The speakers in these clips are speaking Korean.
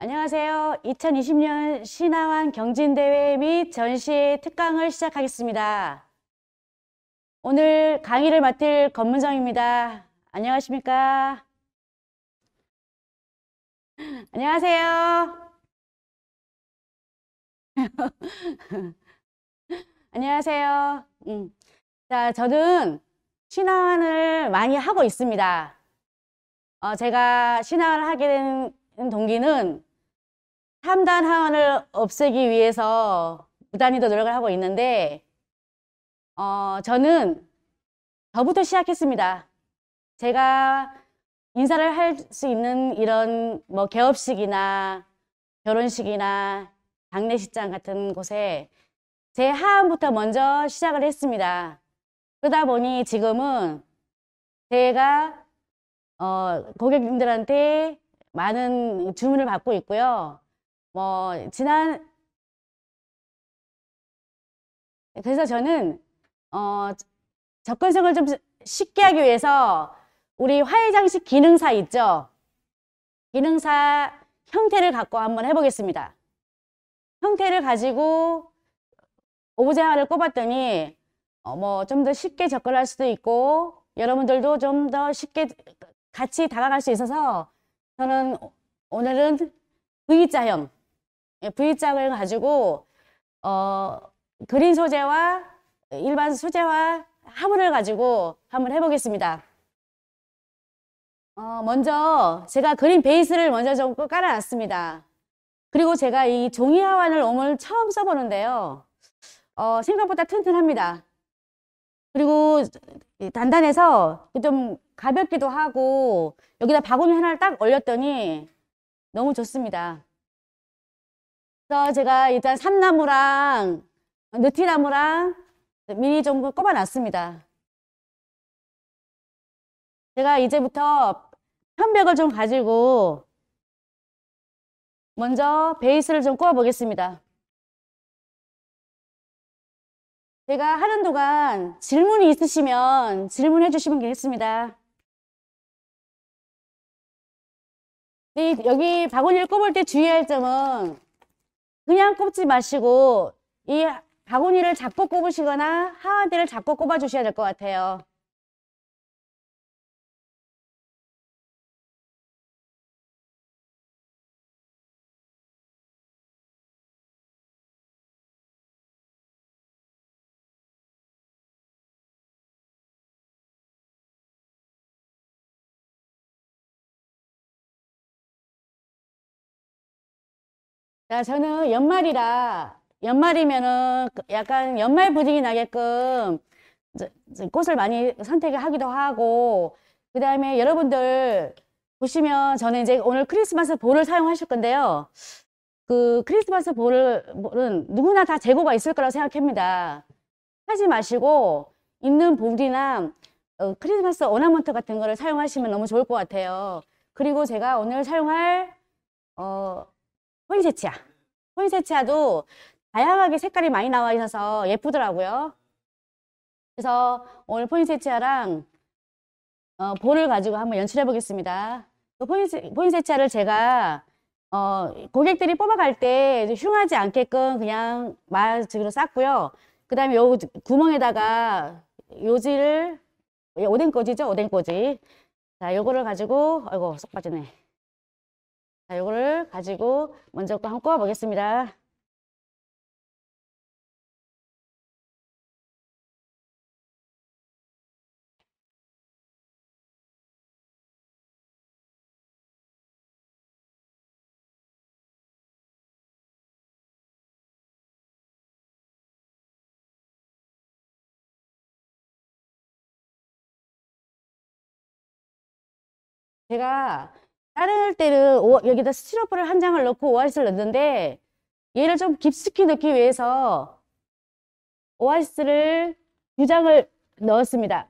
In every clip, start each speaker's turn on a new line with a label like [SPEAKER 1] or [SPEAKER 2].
[SPEAKER 1] 안녕하세요. 2020년 신화환 경진대회 및 전시 특강을 시작하겠습니다. 오늘 강의를 맡을 권문정입니다. 안녕하십니까? 안녕하세요. 안녕하세요. 자, 저는 신화환을 많이 하고 있습니다. 제가 신화환을 하게 된 동기는 탐단 하원을 없애기 위해서 무단히도 노력을 하고 있는데, 저는 저부터 시작했습니다. 제가 인사를 할 수 있는 이런 뭐 개업식이나 결혼식이나 장례식장 같은 곳에 제 하원부터 먼저 시작을 했습니다. 그러다 보니 지금은 제가 고객님들한테 많은 주문을 받고 있고요. 그래서 저는 접근성을 좀 쉽게 하기 위해서 우리 화해장식 기능사 있죠? 기능사 형태를 갖고 한번 해보겠습니다. 형태를 가지고 오브제 하나를 꼽았더니 좀 더 쉽게 접근할 수도 있고 여러분들도 좀 더 쉽게 같이 다가갈 수 있어서 저는 오늘은 V자형, V자를 가지고 그린 소재와 일반 소재와 화물을 가지고 한번 해보겠습니다. 먼저 제가 그린 베이스를 먼저 좀 깔아놨습니다. 그리고 제가 이 종이 하환을 오늘 처음 써보는데요. 생각보다 튼튼합니다. 그리고 단단해서 좀 가볍기도 하고 여기다 바구니 하나를 딱 올렸더니 너무 좋습니다. 그래서 제가 일단 삼나무랑 느티나무랑 미리 좀 꼽아놨습니다. 제가 이제부터 편백을 좀 가지고 먼저 베이스를 좀 꼽아 보겠습니다. 제가 하는 동안 질문이 있으시면 질문해 주시면 되겠습니다. 여기 바구니를 꼽을 때 주의할 점은 그냥 꼽지 마시고 이 바구니를 잡고 꼽으시거나 하와대를 잡고 꼽아 주셔야 될 것 같아요. 자, 저는 연말이면은 약간 연말 분위기 나게끔 꽃을 많이 선택하기도 하고, 그 다음에 여러분들 보시면 저는 이제 오늘 크리스마스 볼을 사용하실 건데요. 그 크리스마스 볼은 누구나 다 재고가 있을 거라고 생각합니다. 하지 마시고 있는 볼이나 크리스마스 오너먼트 같은 거를 사용하시면 너무 좋을 것 같아요. 그리고 제가 오늘 사용할 어, 포인세치아. 포인세치아도 다양하게 색깔이 많이 나와 있어서 예쁘더라고요. 그래서 오늘 포인세치아랑 볼을 가지고 한번 연출해 보겠습니다. 그 포인세치아를 제가 고객들이 뽑아갈 때 흉하지 않게끔 그냥 마주로 쌌고요. 그 다음에 요 구멍에다가 요지를 오뎅꽂이죠, 오뎅꽂이. 자, 요거를 가지고 아이고 쏙 빠지네. 자, 요거를 가지고 먼저 한번 꼽아 보겠습니다. 제가 자를 때는 여기다 스티로폼을 한 장을 넣고 오아시스를 넣는데 얘를 좀 깊숙이 넣기 위해서 오아시스를 2장을 넣었습니다.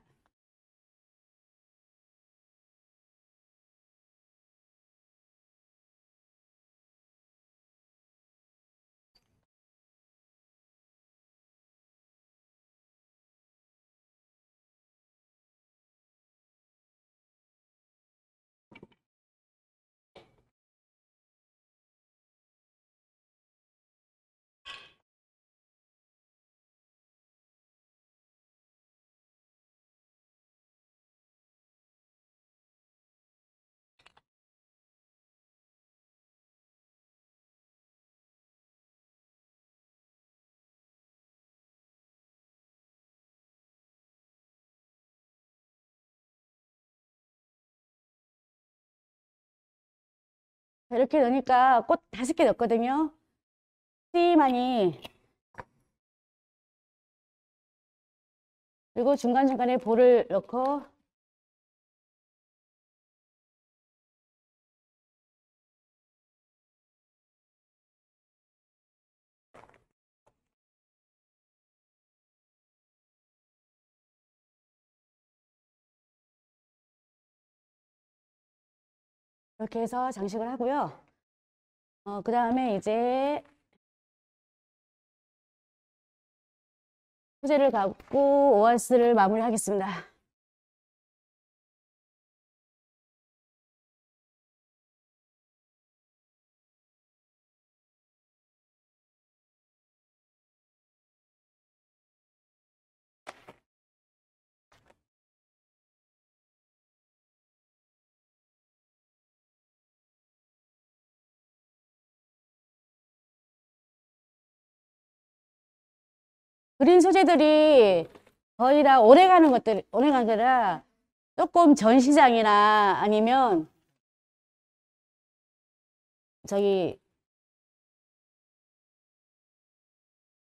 [SPEAKER 1] 이렇게 넣으니까 꽃 5개 넣었거든요. 띠많이. 그리고 중간중간에 볼을 넣고 이렇게 해서 장식을 하고요. 그 다음에 이제 소재를 갖고 오아시스를 마무리하겠습니다. 그린 소재들이 거의 다 오래가는 것들, 오래가는 거라 조금 전시장이나 아니면 저기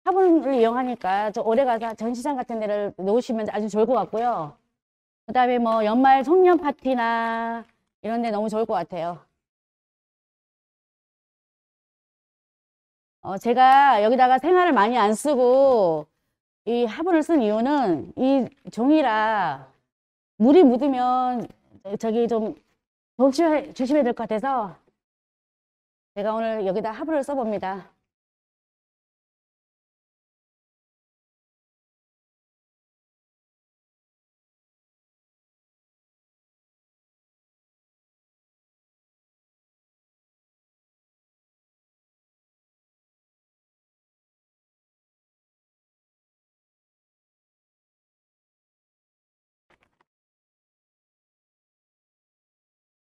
[SPEAKER 1] 화분을 이용하니까 좀 오래가서 전시장 같은 데를 놓으시면 아주 좋을 것 같고요. 그 다음에 뭐 연말 송년 파티나 이런 데 너무 좋을 것 같아요. 제가 여기다가 생화를 많이 안 쓰고 이 화분을 쓴 이유는 이 종이라 물이 묻으면 저기 좀 조심해야 될 것 같아서 제가 오늘 여기다 화분을 써봅니다.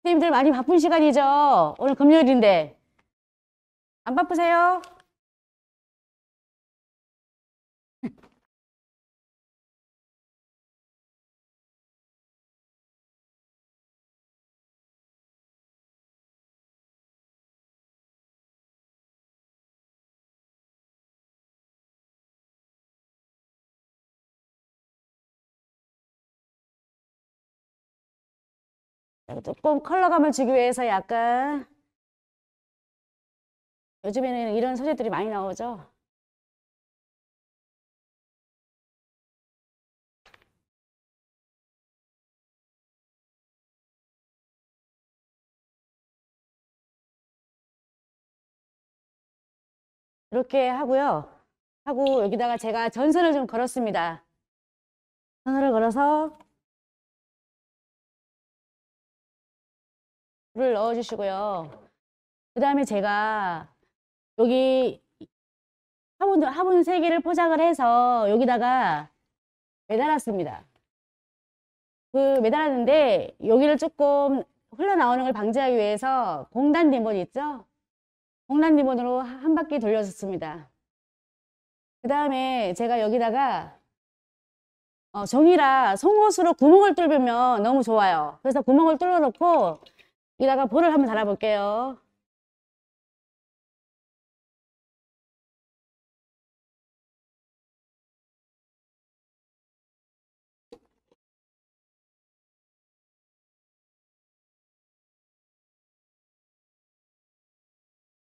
[SPEAKER 1] 선생님들 많이 바쁜 시간이죠? 오늘 금요일인데. 안 바쁘세요? 조금 컬러감을 주기 위해서 약간 요즘에는 이런 소재들이 많이 나오죠? 이렇게 하고요. 하고 여기다가 제가 전선을 좀 걸었습니다. 전선을 걸어서 물을 넣어주시고요. 그 다음에 제가 여기 화분 3개를 포장을 해서 여기다가 매달았습니다. 그 매달았는데 여기를 조금 흘러나오는 걸 방지하기 위해서 공단 리본 있죠? 공단 리본으로 한 바퀴 돌려줬습니다. 그 다음에 제가 여기다가 종이라 송곳으로 구멍을 뚫으면 너무 좋아요. 그래서 구멍을 뚫어 놓고 여기다가 볼을 한번 달아볼게요.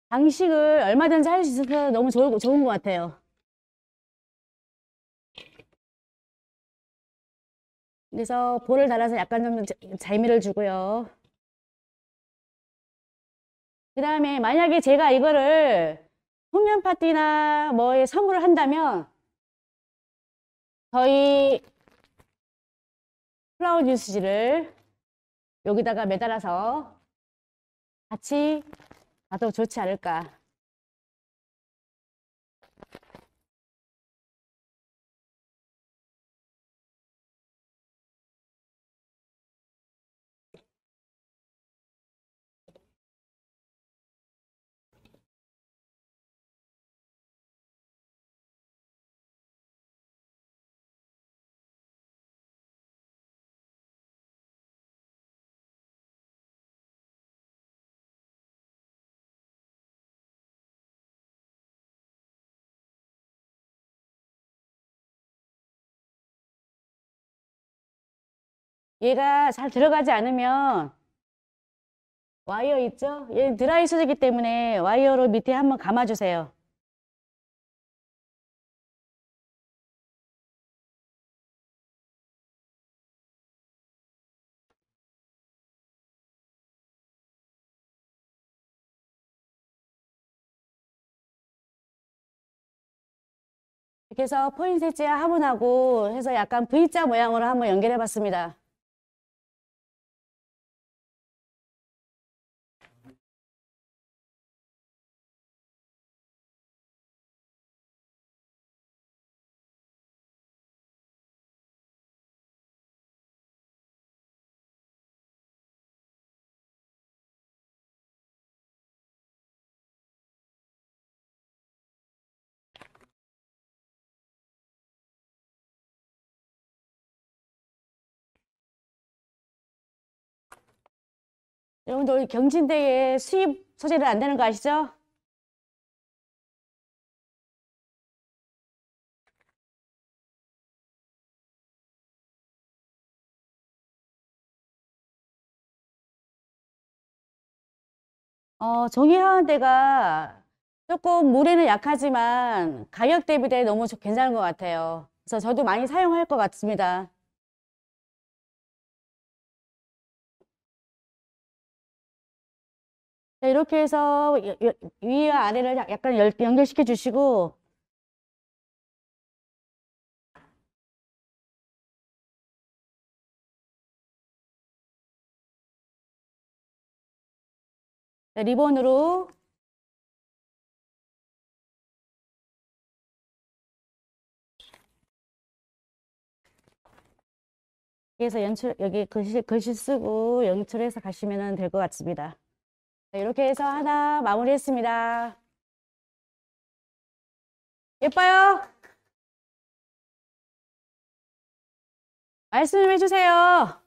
[SPEAKER 1] 장식을 얼마든지 할 수 있어서 너무 좋은 것 같아요. 그래서 볼을 달아서 약간 좀 재미를 주고요. 그 다음에 만약에 제가 이거를 송년 파티나 뭐에 선물을 한다면 저희 플라워 주스지를 여기다가 매달아서 같이 가도 좋지 않을까. 얘가 잘 들어가지 않으면 와이어 있죠? 얘 드라이 소재이기 때문에 와이어로 밑에 한번 감아주세요. 이렇게 해서 포인세치와 화분하고 해서 약간 V자 모양으로 한번 연결해 봤습니다. 여러분들 경진대에 수입 소재를 안 되는 거 아시죠? 종이 하원대가 조금 물에는 약하지만 가격 대비 대 너무 괜찮은 것 같아요. 그래서 저도 많이 사용할 것 같습니다. 자, 이렇게 해서 위와 아래를 약간 연결시켜 주시고 리본으로 그래서 여기 글씨 쓰고 연출해서 가시면 될 것 같습니다. 자, 이렇게 해서 하나 마무리했습니다. 예뻐요? 말씀 좀 해주세요.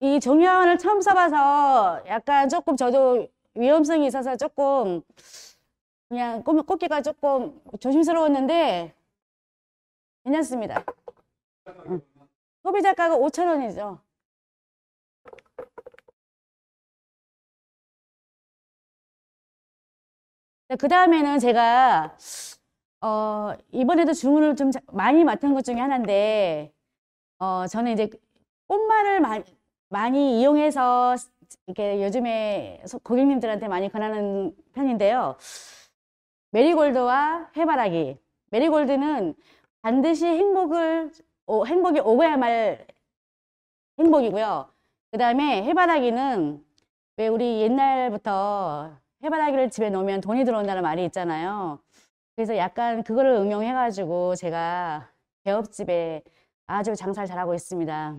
[SPEAKER 1] 이 종이화원을 처음 써봐서 약간 조금 저도 위험성이 있어서 조금 그냥 꽂기가 조금 조심스러웠는데 괜찮습니다. 소비자가가 5,000원이죠. 그 다음에는 제가 이번에도 주문을 좀 많이 맡은 것 중에 하나인데 저는 이제 꽃말을 많이 이용해서 이렇게 요즘에 고객님들한테 많이 권하는 편인데요. 메리골드와 해바라기. 메리골드는 반드시 행복이 오고야 말 행복이고요. 그 다음에 해바라기는 왜 우리 옛날부터 해바라기를 집에 놓으면 돈이 들어온다는 말이 있잖아요. 그래서 약간 그거를 응용해가지고 제가 개업집에 아주 장사를 잘하고 있습니다.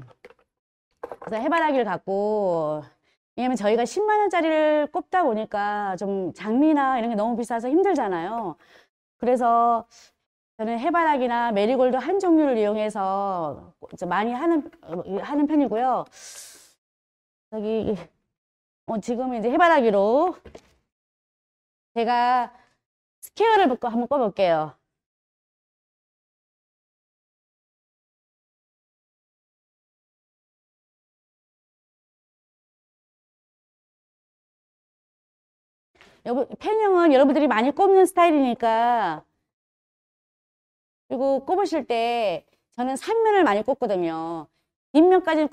[SPEAKER 1] 그래서 해바라기를 갖고 왜냐면 저희가 10만 원짜리를 꼽다 보니까 좀 장미나 이런 게 너무 비싸서 힘들잖아요. 그래서 저는 해바라기나 메리골드 한 종류를 이용해서 많이 하는 편이고요. 여기 지금 이제 해바라기로 제가 스퀘어를 한번 꺼볼게요. 펜형은 여러분들이 많이 꼽는 스타일이니까 그리고 꼽으실 때 저는 3면을 많이 꼽거든요. 뒷면까지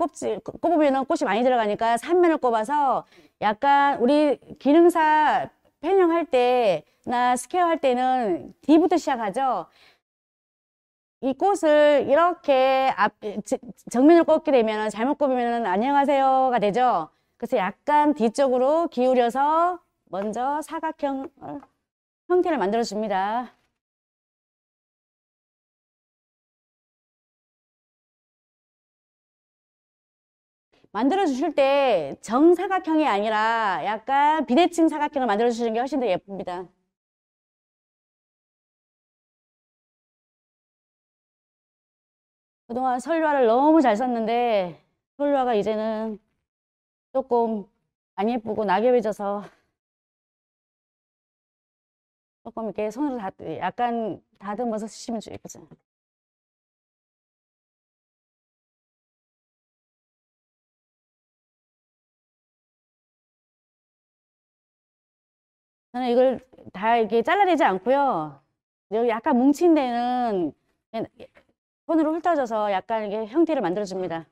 [SPEAKER 1] 꼽으면 꽃이 많이 들어가니까 3면을 꼽아서 약간 우리 기능사 펜형 할 때나 스퀘어 할 때는 D부터 시작하죠. 이 꽃을 이렇게 정면을 꼽게 되면 잘못 꼽으면 안녕하세요가 되죠. 그래서 약간 뒤쪽으로 기울여서 먼저 사각형 형태를 만들어 줍니다. 만들어 주실 때 정사각형이 아니라 약간 비대칭 사각형을 만들어 주시는 게 훨씬 더 예쁩니다. 그동안 설화를 너무 잘 썼는데 설화가 이제는 조금 안 예쁘고 낙엽해져서 조금 이렇게 손으로 약간 다듬어서 쓰시면 좋겠죠. 저는 이걸 다 이렇게 잘라내지 않고요. 여기 약간 뭉친 데는 그냥 손으로 훑어줘서 약간 이게 형태를 만들어줍니다.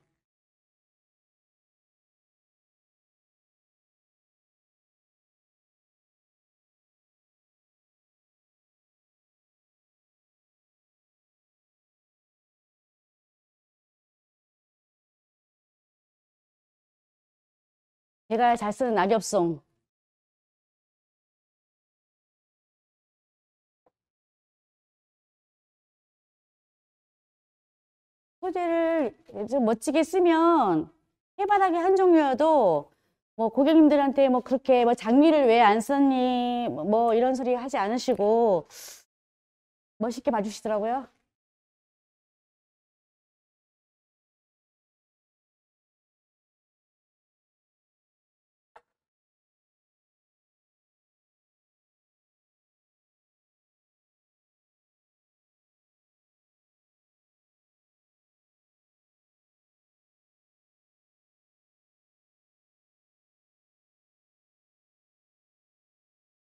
[SPEAKER 1] 제가 잘 쓰는 낙엽송. 소재를 좀 멋지게 쓰면 해바라기 한 종류여도 뭐 고객님들한테 뭐 그렇게 뭐 장미를 왜 안 썼니 뭐 이런 소리 하지 않으시고 멋있게 봐주시더라고요.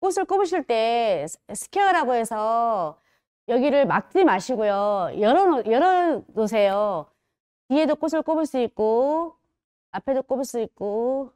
[SPEAKER 1] 꽃을 꼽으실 때 스퀘어라고 해서 여기를 막지 마시고요. 열어 놓으세요. 뒤에도 꽃을 꼽을 수 있고 앞에도 꼽을 수 있고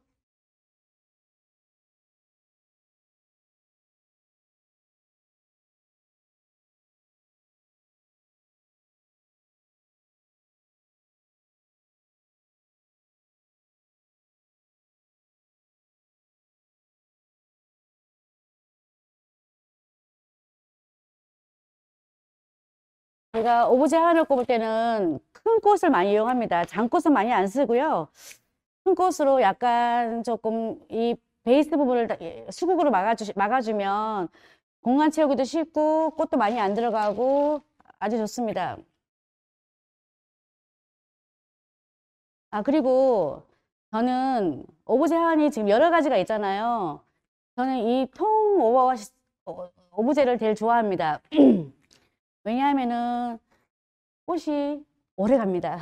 [SPEAKER 1] 제가 오브제 하나를 꼽을 때는 큰 꽃을 많이 이용합니다. 장꽃은 많이 안 쓰고요. 큰 꽃으로 약간 조금 이 베이스 부분을 수국으로 막아주면 공간 채우기도 쉽고 꽃도 많이 안 들어가고 아주 좋습니다. 아, 그리고 저는 오브제 하안이 지금 여러 가지가 있잖아요. 저는 이 통 오브제를 제일 좋아합니다. 왜냐하면은 꽃이 오래 갑니다.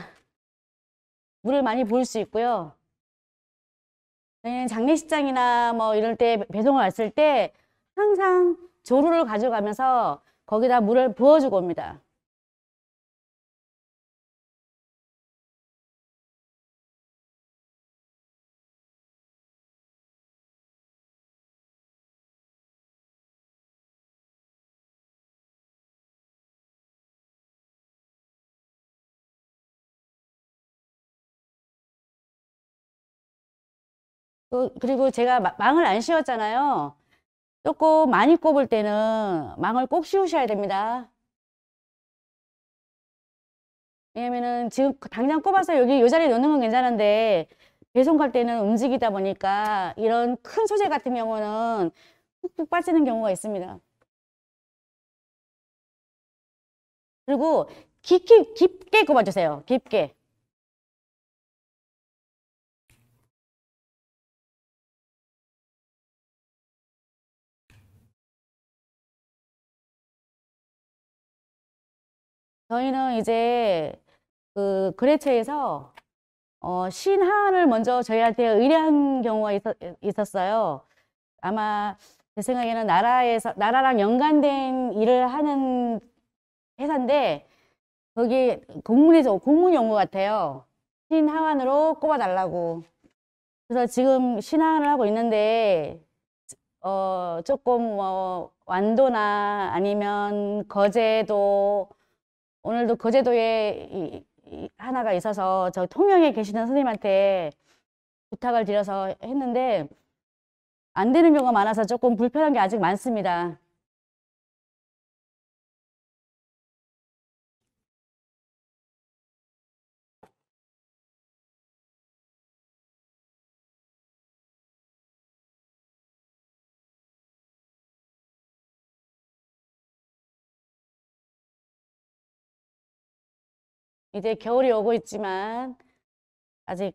[SPEAKER 1] 물을 많이 부을 수 있고요. 저희는 장례식장이나 뭐 이럴 때 배송을 왔을 때 항상 조루를 가져가면서 거기다 물을 부어주고 옵니다. 그리고 제가 망을 안 씌웠잖아요. 조금 많이 꼽을 때는 망을 꼭 씌우셔야 됩니다. 왜냐면은 지금 당장 꼽아서 여기 이 자리에 놓는 건 괜찮은데 배송 갈 때는 움직이다 보니까 이런 큰 소재 같은 경우는 푹푹 빠지는 경우가 있습니다. 그리고 깊게 꼽아주세요. 깊게. 저희는 이제 그 거래처에서 신하를 먼저 저희한테 의뢰한 경우가 있었어요. 아마 제 생각에는 나라랑 연관된 일을 하는 회사인데 거기 공문이 온 것 같아요. 신하원으로 꼽아달라고. 그래서 지금 신하원을 하고 있는데 조금 뭐 완도나 아니면 거제도 오늘도 거제도에 하나가 있어서 저 통영에 계시는 선생님한테 부탁을 드려서 했는데 안 되는 경우가 많아서 조금 불편한 게 아직 많습니다. 이제 겨울이 오고 있지만 아직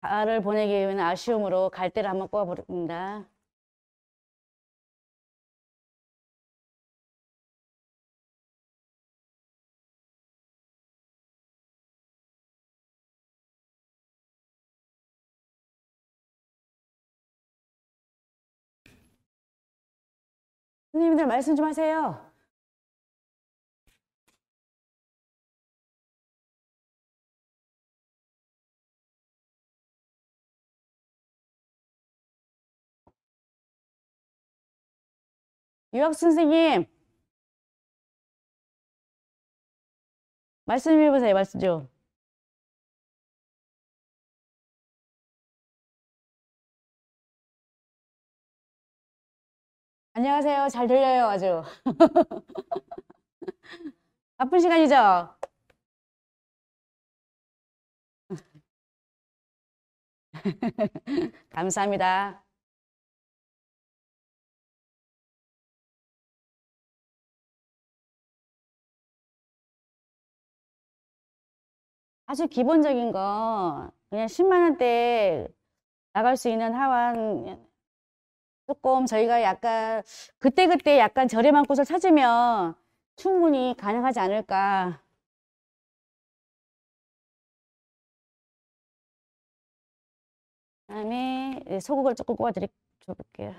[SPEAKER 1] 가을을 보내기 위한 아쉬움으로 갈대를 한번 꽂아봅니다. 선생님들 말씀 좀 하세요. 유학 선생님, 말씀해보세요. 말씀 좀. 안녕하세요. 잘 들려요, 아주. 바쁜 시간이죠? 감사합니다. 아주 기본적인 거, 그냥 10만 원대 나갈 수 있는 하원, 조금 저희가 약간, 그때그때 약간 저렴한 곳을 찾으면 충분히 가능하지 않을까. 그다음에 소국을 조금 줘볼게요.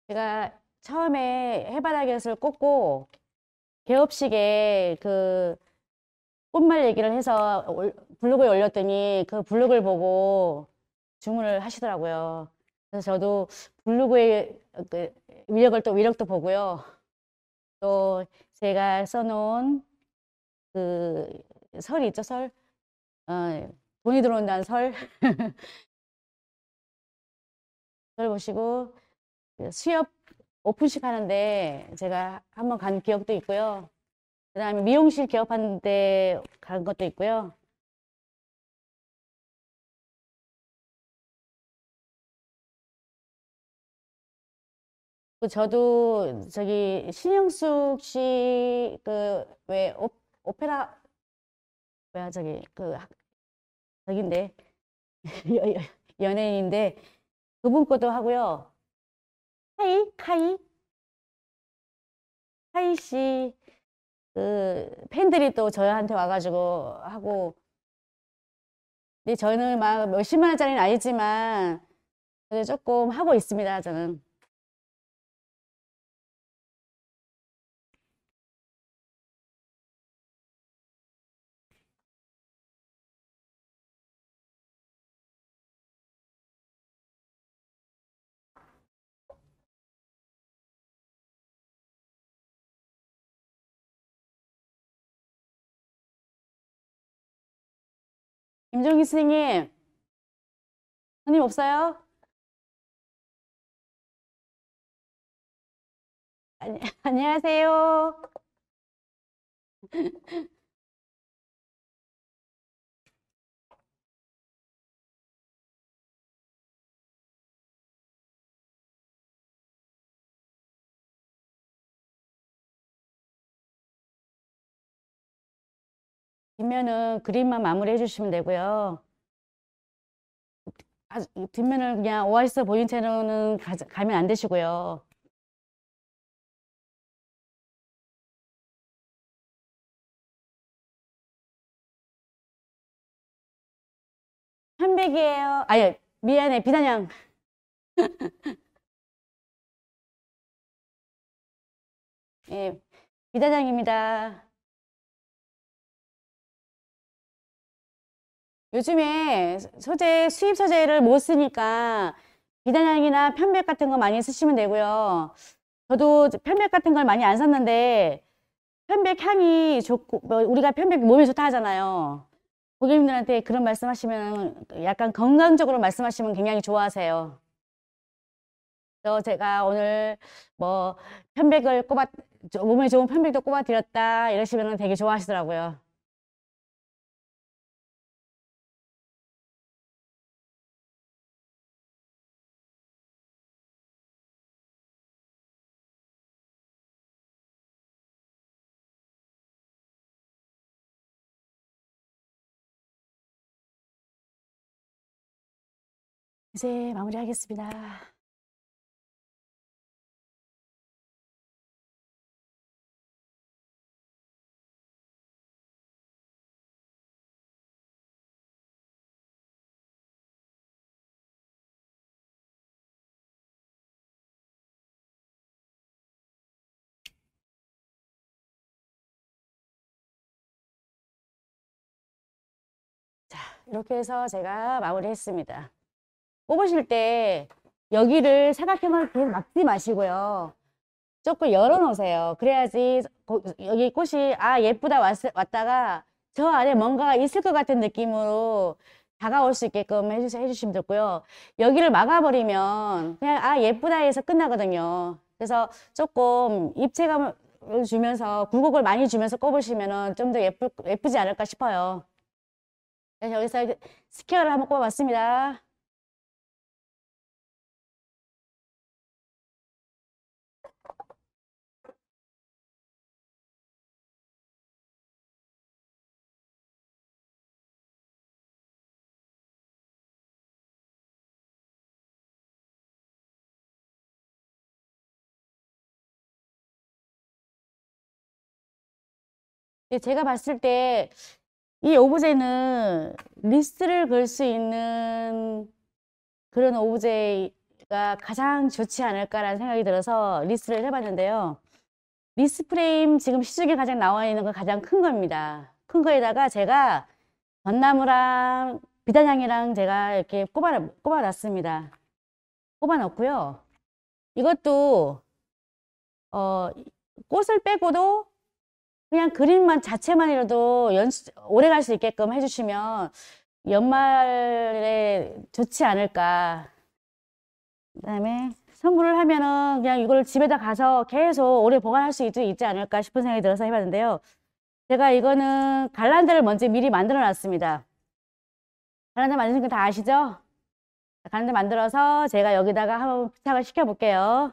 [SPEAKER 1] 제가 처음에 해바라기옷을 꽂고 개업식에 그 꽃말 얘기를 해서 블로그에 올렸더니 그 블로그를 보고 주문을 하시더라고요. 그래서 저도 블로그의 그 위력도 보고요. 또 제가 써놓은 그 설이 있죠, 설. 돈이 들어온다는 설. 그걸 보시고 수협 오픈식 하는데 제가 한번 간 기억도 있고요. 그 다음에 미용실 개업하는데 간 것도 있고요. 저도 저기 신영숙 씨 그 왜 오페라 뭐야 저기 저긴데 여- 여- 연예인인데 그분 것도 하고요. 카이 씨 그 팬들이 또 저한테 와가지고 하고 근데 저는 막 몇십만 원짜리는 아니지만 그래도 조금 하고 있습니다. 저는. 김종희 선생님, 손님 없어요? 안녕하세요. 뒷면은 그림만 마무리해 주시면 되고요. 뒷면을 그냥 오아시스 보인 채로는 가면 안 되시고요. 편백이에요. 아니, 미안해, 비단양. 예, 비단양입니다. 요즘에 수입 소재를 못 쓰니까 비단양이나 편백 같은 거 많이 쓰시면 되고요. 저도 편백 같은 걸 많이 안 샀는데 편백 향이 좋고 뭐 우리가 편백 몸에 좋다 하잖아요. 고객님들한테 그런 말씀하시면 약간 건강적으로 말씀하시면 굉장히 좋아하세요. 그래서 제가 오늘 뭐 편백을 몸에 좋은 편백도 꼽아 드렸다 이러시면 되게 좋아하시더라고요. 이제 마무리하겠습니다. 이렇게 해서 제가 마무리했습니다. 뽑으실 때 여기를 사각형을 계속 막지 마시고요. 조금 열어놓으세요. 그래야지 여기 꽃이 예쁘다 왔다가 저 안에 뭔가가 있을 것 같은 느낌으로 다가올 수 있게끔 해주시면 좋고요. 여기를 막아버리면 그냥 예쁘다 해서 끝나거든요. 그래서 조금 입체감을 주면서 굴곡을 많이 주면서 꼽으시면 좀 더 예쁘지 않을까 싶어요. 그래서 여기서 스퀘어를 한번 꼽아봤습니다. 제가 봤을 때 이 오브제는 리스트를 걸 수 있는 그런 오브제가 가장 좋지 않을까라는 생각이 들어서 리스트를 해봤는데요. 리스 프레임 지금 시중에 가장 나와 있는 건 가장 큰 겁니다. 큰 거에다가 제가 전나무랑 비단향이랑 제가 이렇게 꼽아놨습니다. 꼽아놓고요. 이것도 꽃을 빼고도 그냥 그림만 자체만이라도 오래 갈 수 있게끔 해주시면 연말에 좋지 않을까. 그다음에 선물을 하면은 그냥 이걸 집에다 가서 계속 오래 보관할 수 있지 않을까 싶은 생각이 들어서 해봤는데요. 제가 이거는 갈란데를 먼저 미리 만들어 놨습니다. 갈란데 만드는 거 다 아시죠? 갈란데 만들어서 제가 여기다가 한번 부착을 시켜 볼게요.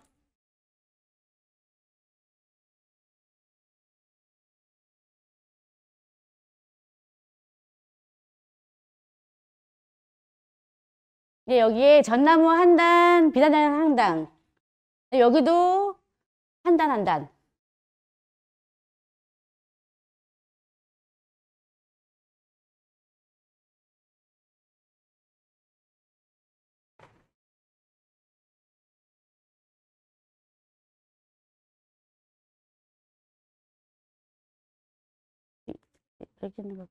[SPEAKER 1] 여기에 전나무 한 단, 비단장 한 단. 여기도 한 단, 한 단. 이렇게 있는 거.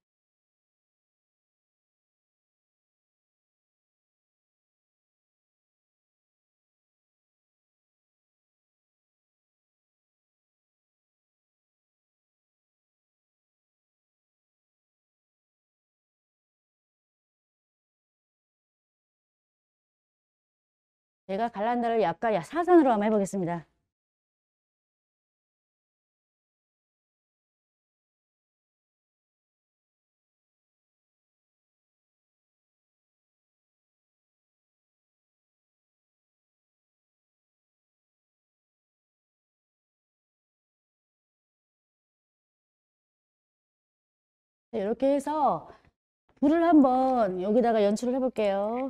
[SPEAKER 1] 제가 갈란다를 약간 사선으로 한번 해보겠습니다. 이렇게 해서 불을 한번 여기다가 연출을 해볼게요.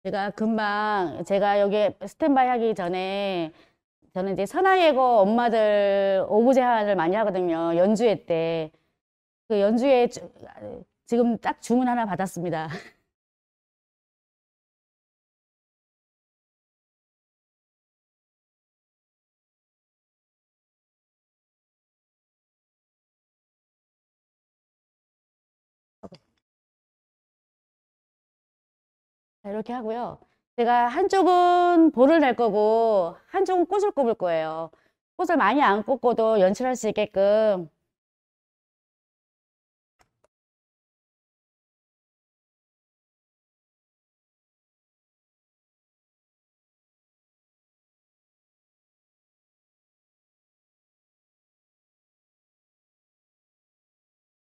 [SPEAKER 1] 제가 금방, 제가 여기 스탠바이 하기 전에, 저는 이제 선화예고 엄마들 오구 제한을 많이 하거든요. 연주회 때. 그 연주회 지금 딱 주문 하나 받았습니다. 자, 이렇게 하고요. 제가 한쪽은 볼을 낼 거고, 한쪽은 꽃을 꼽을 거예요. 꽃을 많이 안 꽂고도 연출할 수 있게끔.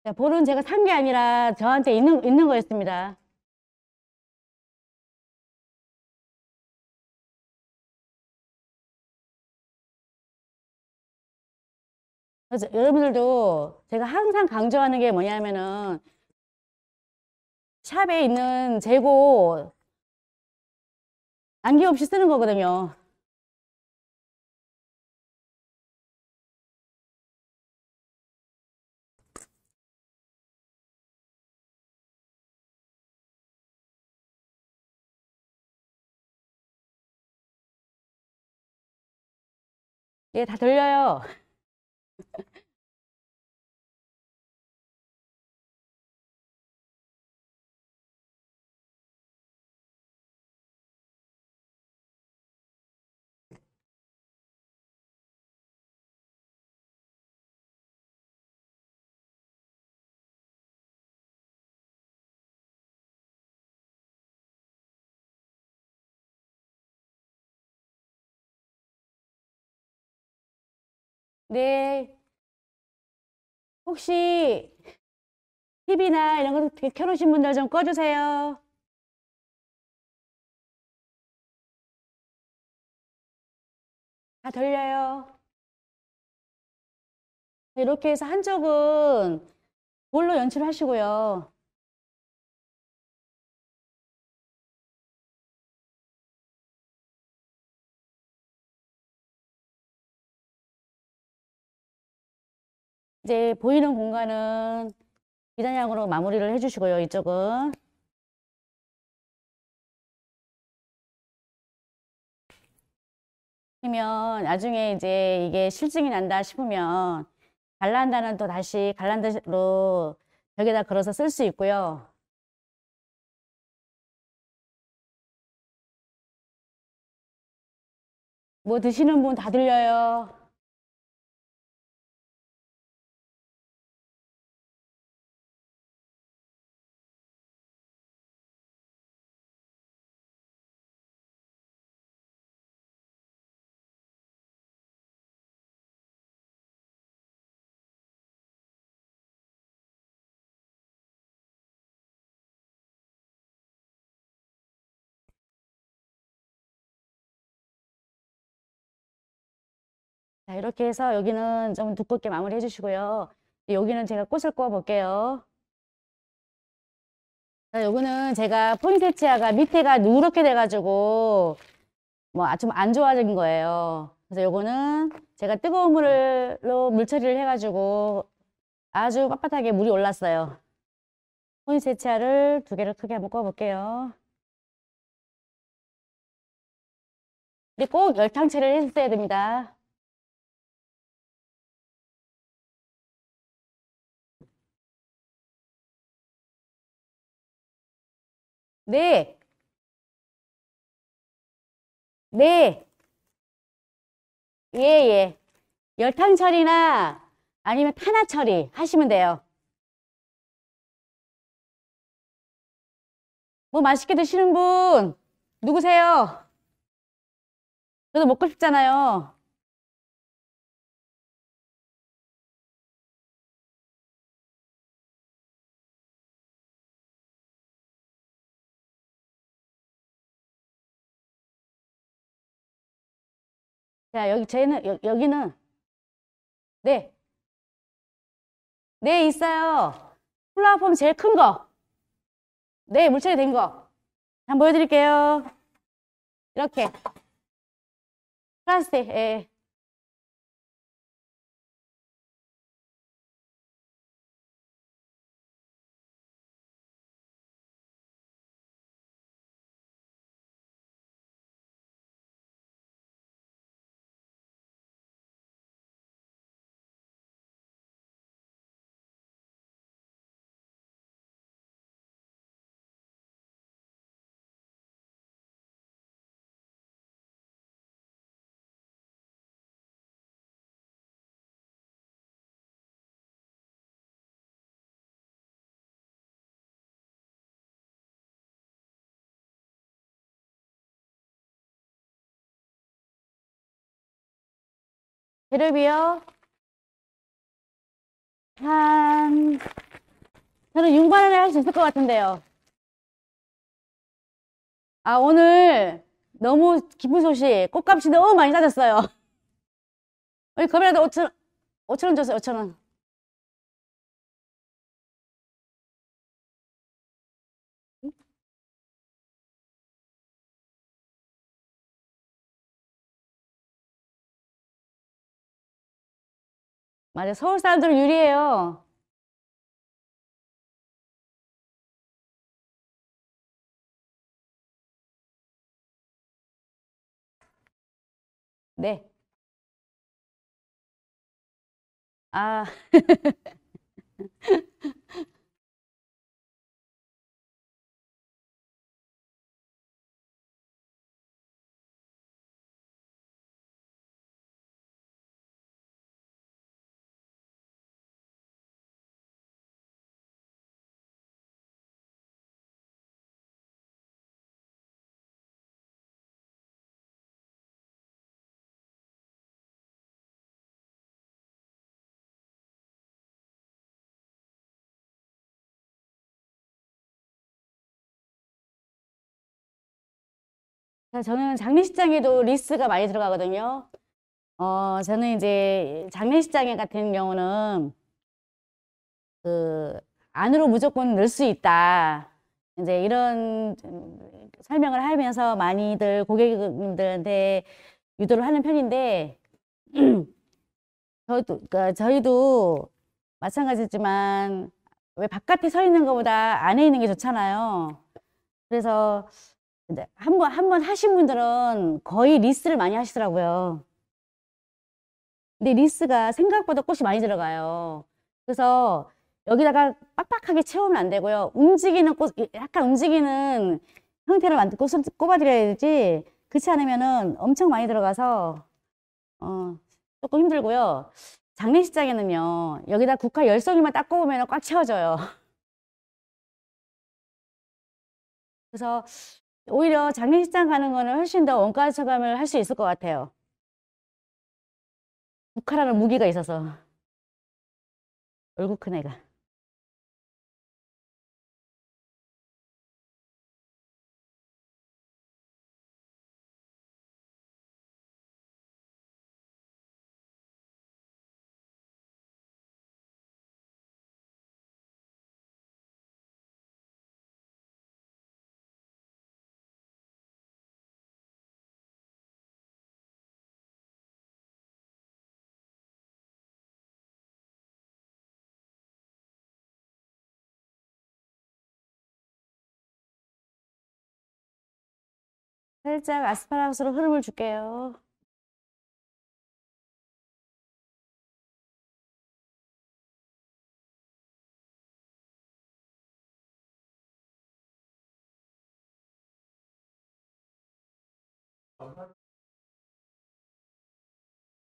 [SPEAKER 1] 자, 볼은 제가 산 게 아니라 저한테 있는 거였습니다. 그래서 여러분들도 제가 항상 강조하는 게 뭐냐면은 샵에 있는 재고 남김없이 쓰는 거거든요. 예, 다 들려요. 네. 혹시 TV나 이런 거 켜놓으신 분들 좀 꺼주세요. 다 들려요. 이렇게 해서 한쪽은 볼로 연출하시고요. 이제 보이는 공간은 비단양으로 마무리를 해주시고요. 이쪽은. 그러면 나중에 이제 이게 실증이 난다 싶으면 갈란다는 또 다시 갈란다로 벽에다 걸어서 쓸 수 있고요. 뭐 드시는 분 다 들려요. 자, 이렇게 해서 여기는 좀 두껍게 마무리 해주시고요. 여기는 제가 꽃을 구워 볼게요. 자, 요거는 제가 포인세치아가 밑에가 누렇게 돼가지고 뭐 좀 안 좋아진 거예요. 그래서 요거는 제가 뜨거운 물로 물 처리를 해가지고 아주 빳빳하게 물이 올랐어요. 포인세치아를 두 개를 크게 한번 구워볼게요. 근데 꼭 열탕체를 했어야 됩니다. 네, 네, 예, 예. 열탕 처리나 아니면 탄화 처리 하시면 돼요. 뭐 맛있게 드시는 분 누구세요? 저도 먹고 싶잖아요. 자, 여기 쟤는 여기는 네, 네 있어요. 플라워폼 제일 큰 거. 네, 물처리 된 거. 한번 보여드릴게요. 이렇게. 플라스틱, 예. 재료비요. 한, 저는 6만 원에 할 수 있을 것 같은데요. 아, 오늘 너무 기쁜 소식. 꽃값이 너무 많이 싸졌어요. 우리 금이라도 5천 원 줬어요, 5천 원. 맞아, 서울 사람들은 유리해요. 네. 아, 저는 장례식장에도 리스가 많이 들어가거든요. 저는 이제 장례식장에 같은 경우는 그 안으로 무조건 넣을 수 있다. 이제 이런 설명을 하면서 많이들 고객님들한테 유도를 하는 편인데 저희도 마찬가지지만 왜 바깥에 서 있는 것보다 안에 있는 게 좋잖아요. 그래서 이제 한 번 하신 분들은 거의 리스를 많이 하시더라고요. 근데 리스가 생각보다 꽃이 많이 들어가요. 그래서 여기다가 빡빡하게 채우면 안 되고요. 움직이는 꽃, 약간 움직이는 형태로 만든 꽃을 꼽아드려야 되지. 그렇지 않으면은 엄청 많이 들어가서, 조금 힘들고요. 장례식장에는요, 여기다 국화 10송이만 딱 꼽으면 꽉 채워져요. 그래서 오히려 장례식장 가는 거는 훨씬 더 원가 절감을 할 수 있을 것 같아요. 국화라는 무기가 있어서. 얼굴 큰 애가. 살짝 아스파라거스로 흐름을 줄게요.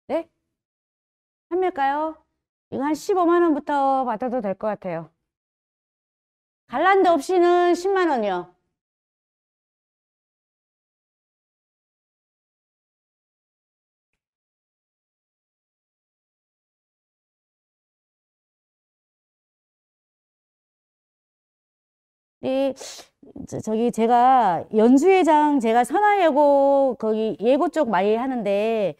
[SPEAKER 1] 네? 판매일까요? 이거 한 15만 원부터 받아도 될 것 같아요. 갈란드 없이는 10만 원이요. 이, 저기 제가 연수회장 제가 선화예고 거기 예고 쪽 많이 하는데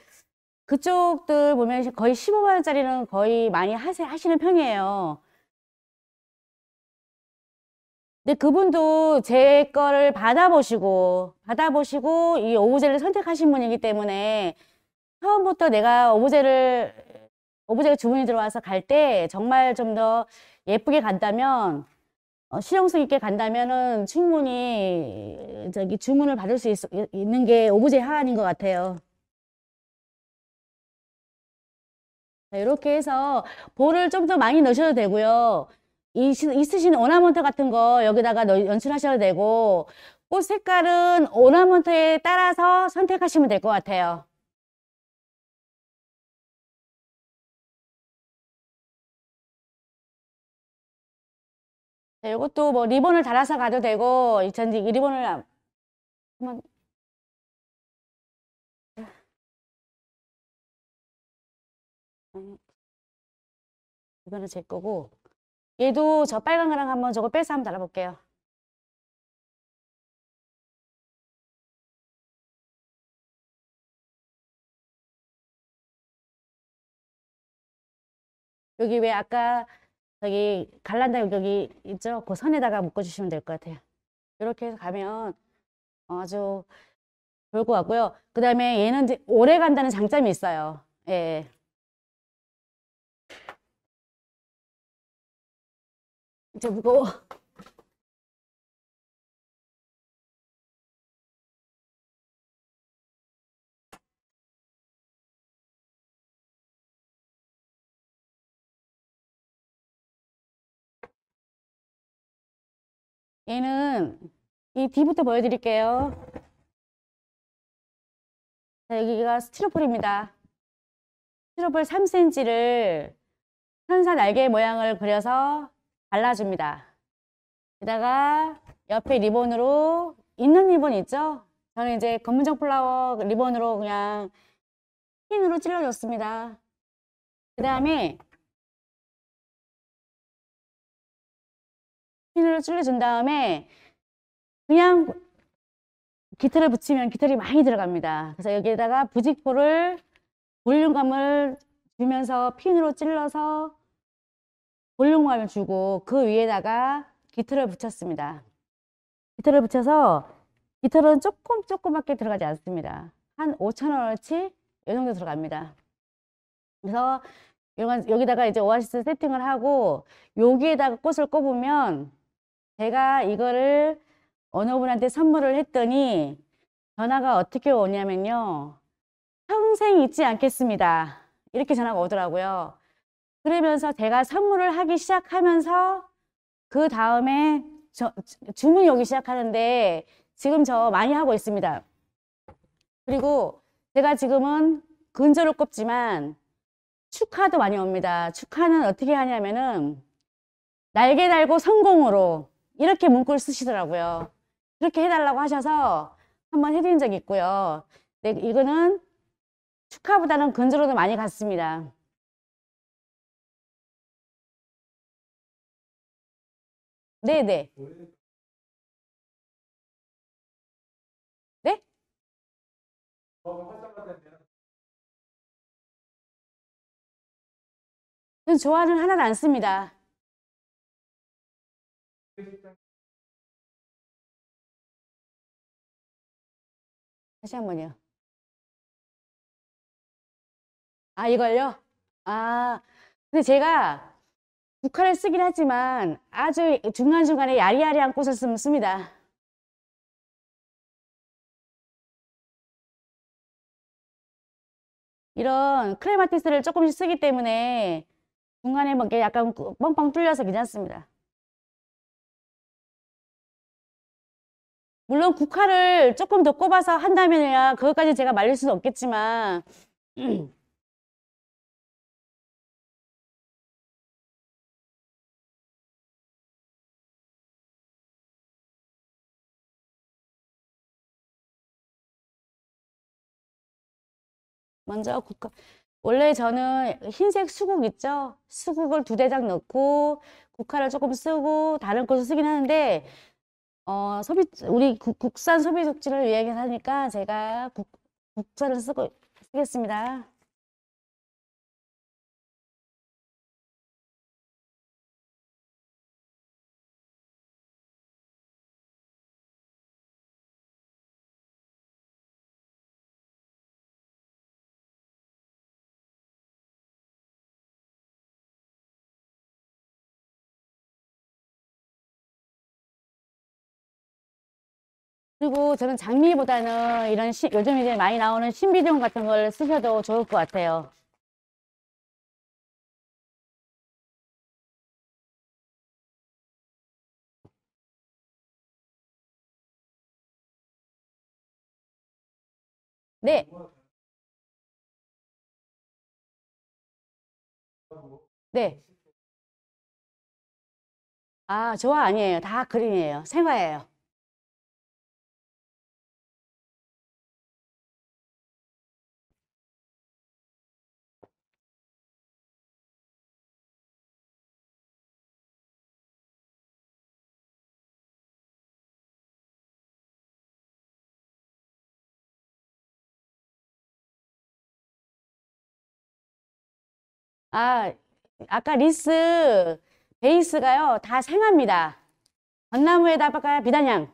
[SPEAKER 1] 그쪽들 보면 거의 15만 원짜리는 거의 많이 하시는 편이에요. 근데 그분도 제 거를 받아보시고 이 오브제를 선택하신 분이기 때문에 처음부터 내가 오브제가 주문이 들어와서 갈 때 정말 좀 더 예쁘게 간다면, 실용성 있게 간다면은 충분히 저기 주문을 받을 수 있는 게 오브제 하안인 것 같아요. 자, 이렇게 해서 볼을 좀 더 많이 넣으셔도 되고요. 있으신 오나먼트 같은 거 여기다가 연출하셔도 되고, 꽃 색깔은 오나먼트에 따라서 선택하시면 될 것 같아요. 자, 이것도 뭐 리본을 달아서 가도 되고, 전지 이 리본을 한번, 이거는 제 거고, 얘도 저 빨간 거랑 한번 저거 빼서 한번 달아볼게요. 여기 왜 아까 저기 갈란다 여기 있죠? 그 선에다가 묶어주시면 될 것 같아요. 이렇게 해서 가면 아주 좋을 것 같고요. 그 다음에 얘는 이제 오래 간다는 장점이 있어요. 예. 이제 무거워. 얘는 이 뒤부터 보여드릴게요. 자, 여기가 스티로폴입니다. 스티로폴 3cm를 천사 날개 모양을 그려서 발라줍니다. 게다가 옆에 리본으로 있는 리본 있죠? 저는 이제 검은정 플라워 리본으로 그냥 핀으로 찔러줬습니다. 그 다음에 핀으로 찔러준 다음에 그냥 깃털을 붙이면 깃털이 많이 들어갑니다. 그래서 여기에다가 부직포를 볼륨감을 주면서 핀으로 찔러서 볼륨감을 주고 그 위에다가 깃털을 붙였습니다. 깃털을 붙여서 깃털은 조그맣게 들어가지 않습니다. 한 5,000원어치 이 정도 들어갑니다. 그래서 여기다가 이제 오아시스 세팅을 하고 여기에다가 꽃을 꼽으면 제가 이거를 어느 분한테 선물을 했더니 전화가 어떻게 오냐면요. 평생 잊지 않겠습니다. 이렇게 전화가 오더라고요. 그러면서 제가 선물을 하기 시작하면서 그 다음에 주문이 오기 시작하는데 지금 저 많이 하고 있습니다. 그리고 제가 지금은 근저로 꼽지만 축하도 많이 옵니다. 축하는 어떻게 하냐면은 날개 달고 성공으로 이렇게 문구를 쓰시더라고요. 그렇게 해달라고 하셔서 한번 해드린 적이 있고요. 네, 이거는 축하보다는 근저로도 많이 갔습니다. 네네. 네? 저는 좋아는 하나도 안 씁니다. 다시 한 번요. 아, 이걸요? 아, 근데 제가 국화를 쓰긴 하지만 아주 중간중간에 야리야리한 꽃을 씁니다. 이런 크레마티스를 조금씩 쓰기 때문에 중간에 뭐 이렇게 약간 뻥뻥 뚫려서 괜찮습니다. 물론 국화를 조금 더 꼽아서 한다면야 그것까지 제가 말릴 수는 없겠지만 먼저 원래 저는 흰색 수국 있죠? 수국을 2대장 넣고 국화를 조금 쓰고 다른 꽃을 쓰긴 하는데 우리 국산 소비 촉진을 위해 하니까 제가 국산을 쓰겠습니다. 그리고 저는 장미보다는 이런 요즘 이제 많이 나오는 신비종 같은 걸 쓰셔도 좋을 것 같아요. 네, 네. 아, 좋아 아니에요. 다 그린이에요. 생화예요. 아, 아까 리스 베이스가요. 다 생화입니다. 전나무에다가 비단향.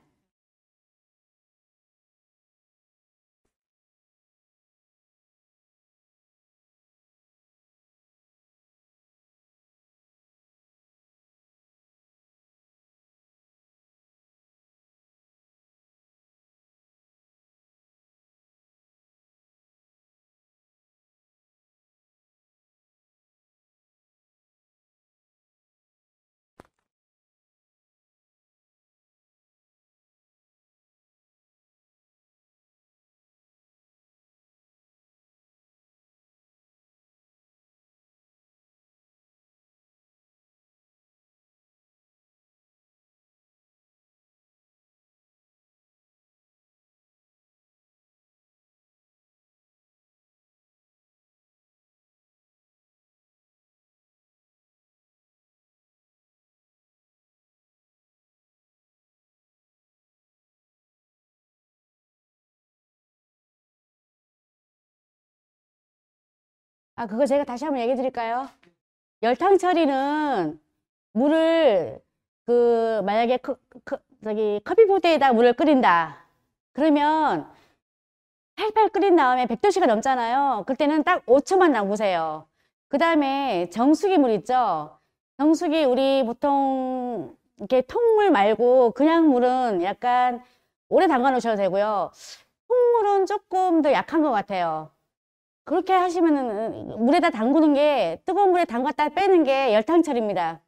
[SPEAKER 1] 아, 그거 제가 다시 한번 얘기해 드릴까요? 열탕 처리는 물을 만약에 저기 커피포트에다 물을 끓인다. 그러면 팔팔 끓인 다음에 100도씨가 넘잖아요. 그때는 딱 5초만 담그세요. 그 다음에 정수기 물 있죠? 정수기 우리 보통 이렇게 통물 말고 그냥 물은 약간 오래 담가 놓으셔도 되고요. 통물은 조금 더 약한 것 같아요. 그렇게 하시면은 물에다 담그는 게 뜨거운 물에 담갔다 빼는 게 열탕철입니다.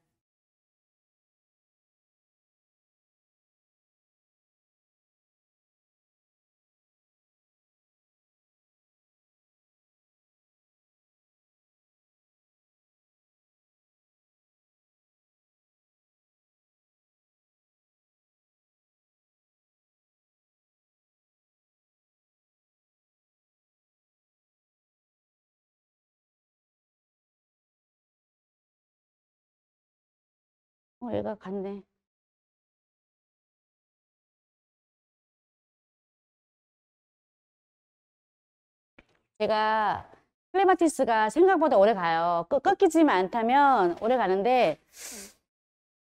[SPEAKER 1] 얘가 갔네. 제가 클레마티스가 생각보다 오래 가요. 꺾이지만 않다면 오래 가는데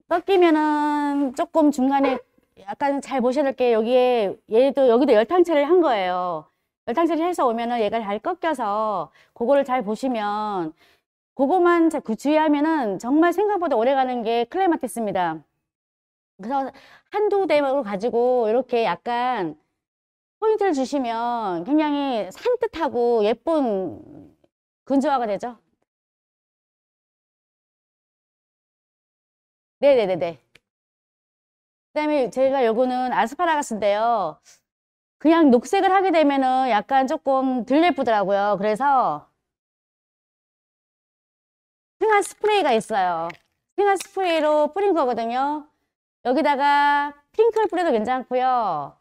[SPEAKER 1] 꺾이면은 조금 중간에 약간 잘 보셔야 될 게 여기에 얘도 여기도 열탕 처리를 한 거예요. 열탕 처리 해서 오면은 얘가 잘 꺾여서 그거를 잘 보시면 그거만 주의하면은 정말 생각보다 오래 가는 게 클레마티스입니다. 그래서 한두 대를 가지고 이렇게 약간 포인트를 주시면 굉장히 산뜻하고 예쁜 건조화가 되죠. 네네네네. 그다음에 제가 요거는 아스파라거스인데요. 그냥 녹색을 하게 되면은 약간 조금 덜 예쁘더라고요. 그래서 생화 스프레이가 있어요. 생화 스프레이로 뿌린 거거든요. 여기다가 핑크를 뿌려도 괜찮고요.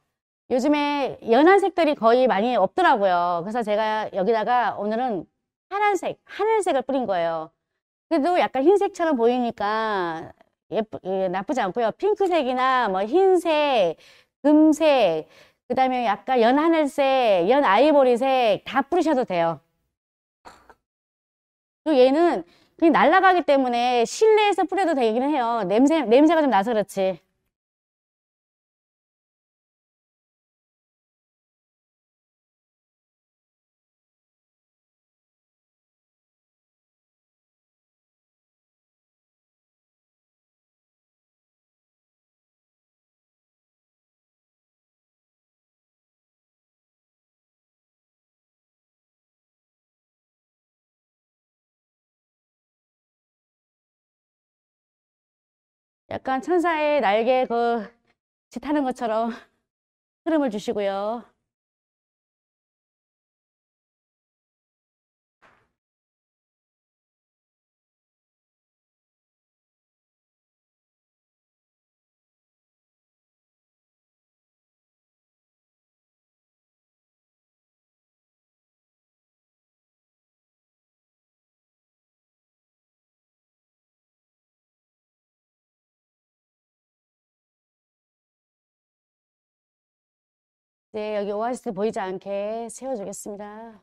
[SPEAKER 1] 요즘에 연한 색들이 거의 많이 없더라고요. 그래서 제가 여기다가 오늘은 파란색, 하늘색을 뿌린 거예요. 그래도 약간 흰색처럼 보이니까 나쁘지 않고요. 핑크색이나 뭐 흰색, 금색, 그다음에 약간 연하늘색, 연아이보리색 다 뿌리셔도 돼요. 또 얘는 그냥 날아가기 때문에 실내에서 뿌려도 되긴 해요. 냄새가 좀 나서 그렇지. 약간 천사의 날개 그 짓하는 것처럼 흐름을 주시고요. 네, 여기 오아시스 보이지 않게 세워주겠습니다.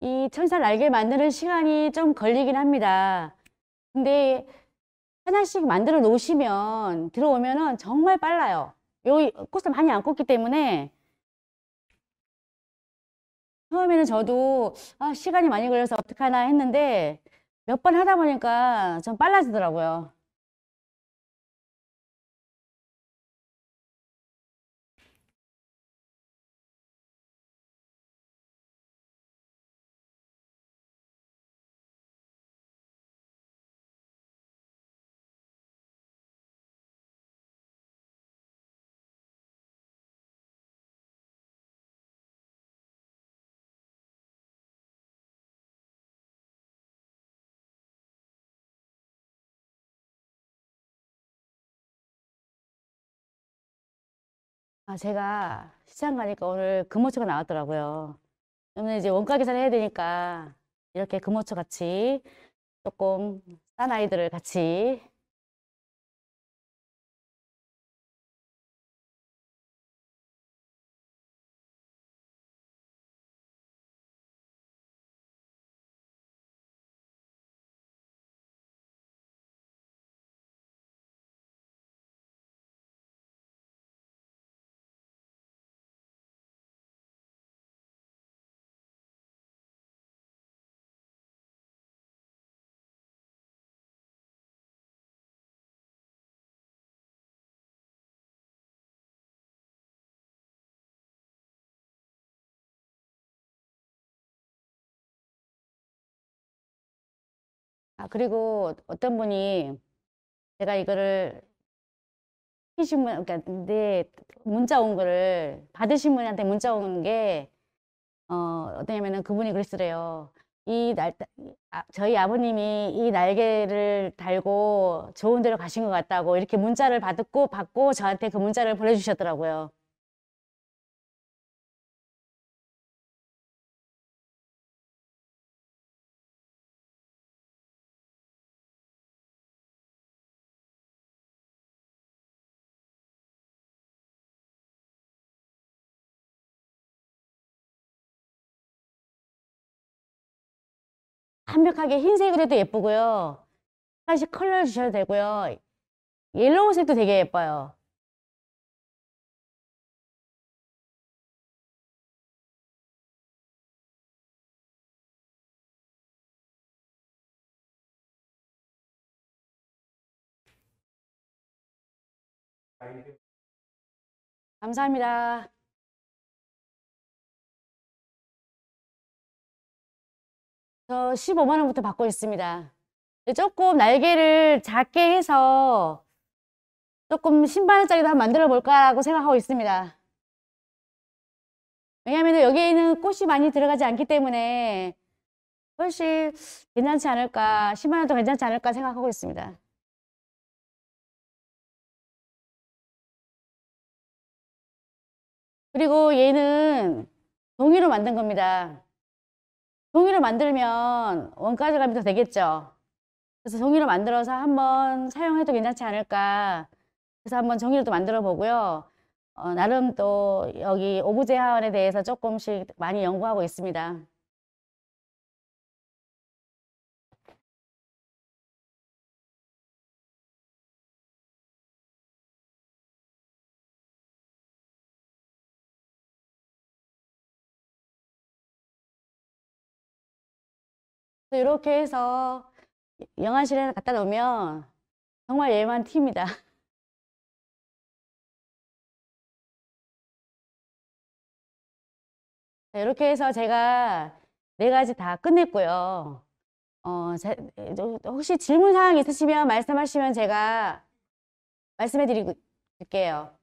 [SPEAKER 1] 이 천사 날개 만드는 시간이 좀 걸리긴 합니다. 근데 하나씩 만들어 놓으시면 들어오면은 정말 빨라요. 여기 꽃을 많이 안 꽂기 때문에 처음에는 저도 시간이 많이 걸려서 어떡하나 했는데 몇 번 하다 보니까 좀 빨라지더라고요. 제가 시장 가니까 오늘 금오초가 나왔더라고요. 오늘 이제 원가 계산을 해야 되니까 이렇게 금오초 같이 조금 싼 아이들을 같이 그리고 어떤 분이 제가 이거를 시키신 분, 그러니까 내 문자 온 거를 받으신 분한테 문자 온 게, 어떠냐면은 그분이 그랬으래요. 저희 아버님이 이 날개를 달고 좋은 데로 가신 것 같다고 이렇게 문자를 받고 저한테 그 문자를 보내주셨더라고요. 완벽하게 흰색으로 해도 예쁘고요. 사실 컬러를 주셔도 되고요. 옐로우색도 되게 예뻐요. 감사합니다. 저 15만 원부터 받고 있습니다. 조금 날개를 작게 해서 조금 10만 원짜리도 한번 만들어 볼까라고 생각하고 있습니다. 왜냐하면 여기에는 꽃이 많이 들어가지 않기 때문에 훨씬 괜찮지 않을까, 10만 원도 괜찮지 않을까 생각하고 있습니다. 그리고 얘는 종이로 만든 겁니다. 종이로 만들면 원가 절감이 더 되겠죠. 그래서 종이로 만들어서 한번 사용해도 괜찮지 않을까. 그래서 한번 종이로도 만들어 보고요. 나름 또 여기 오브제 하원에 대해서 조금씩 많이 연구하고 있습니다. 이렇게 해서 영안실에 갖다 놓으면 정말 얘만 팁니다. 이렇게 해서 제가 4가지 다 끝냈고요. 혹시 질문사항 있으시면 말씀하시면 제가 말씀해 드릴게요.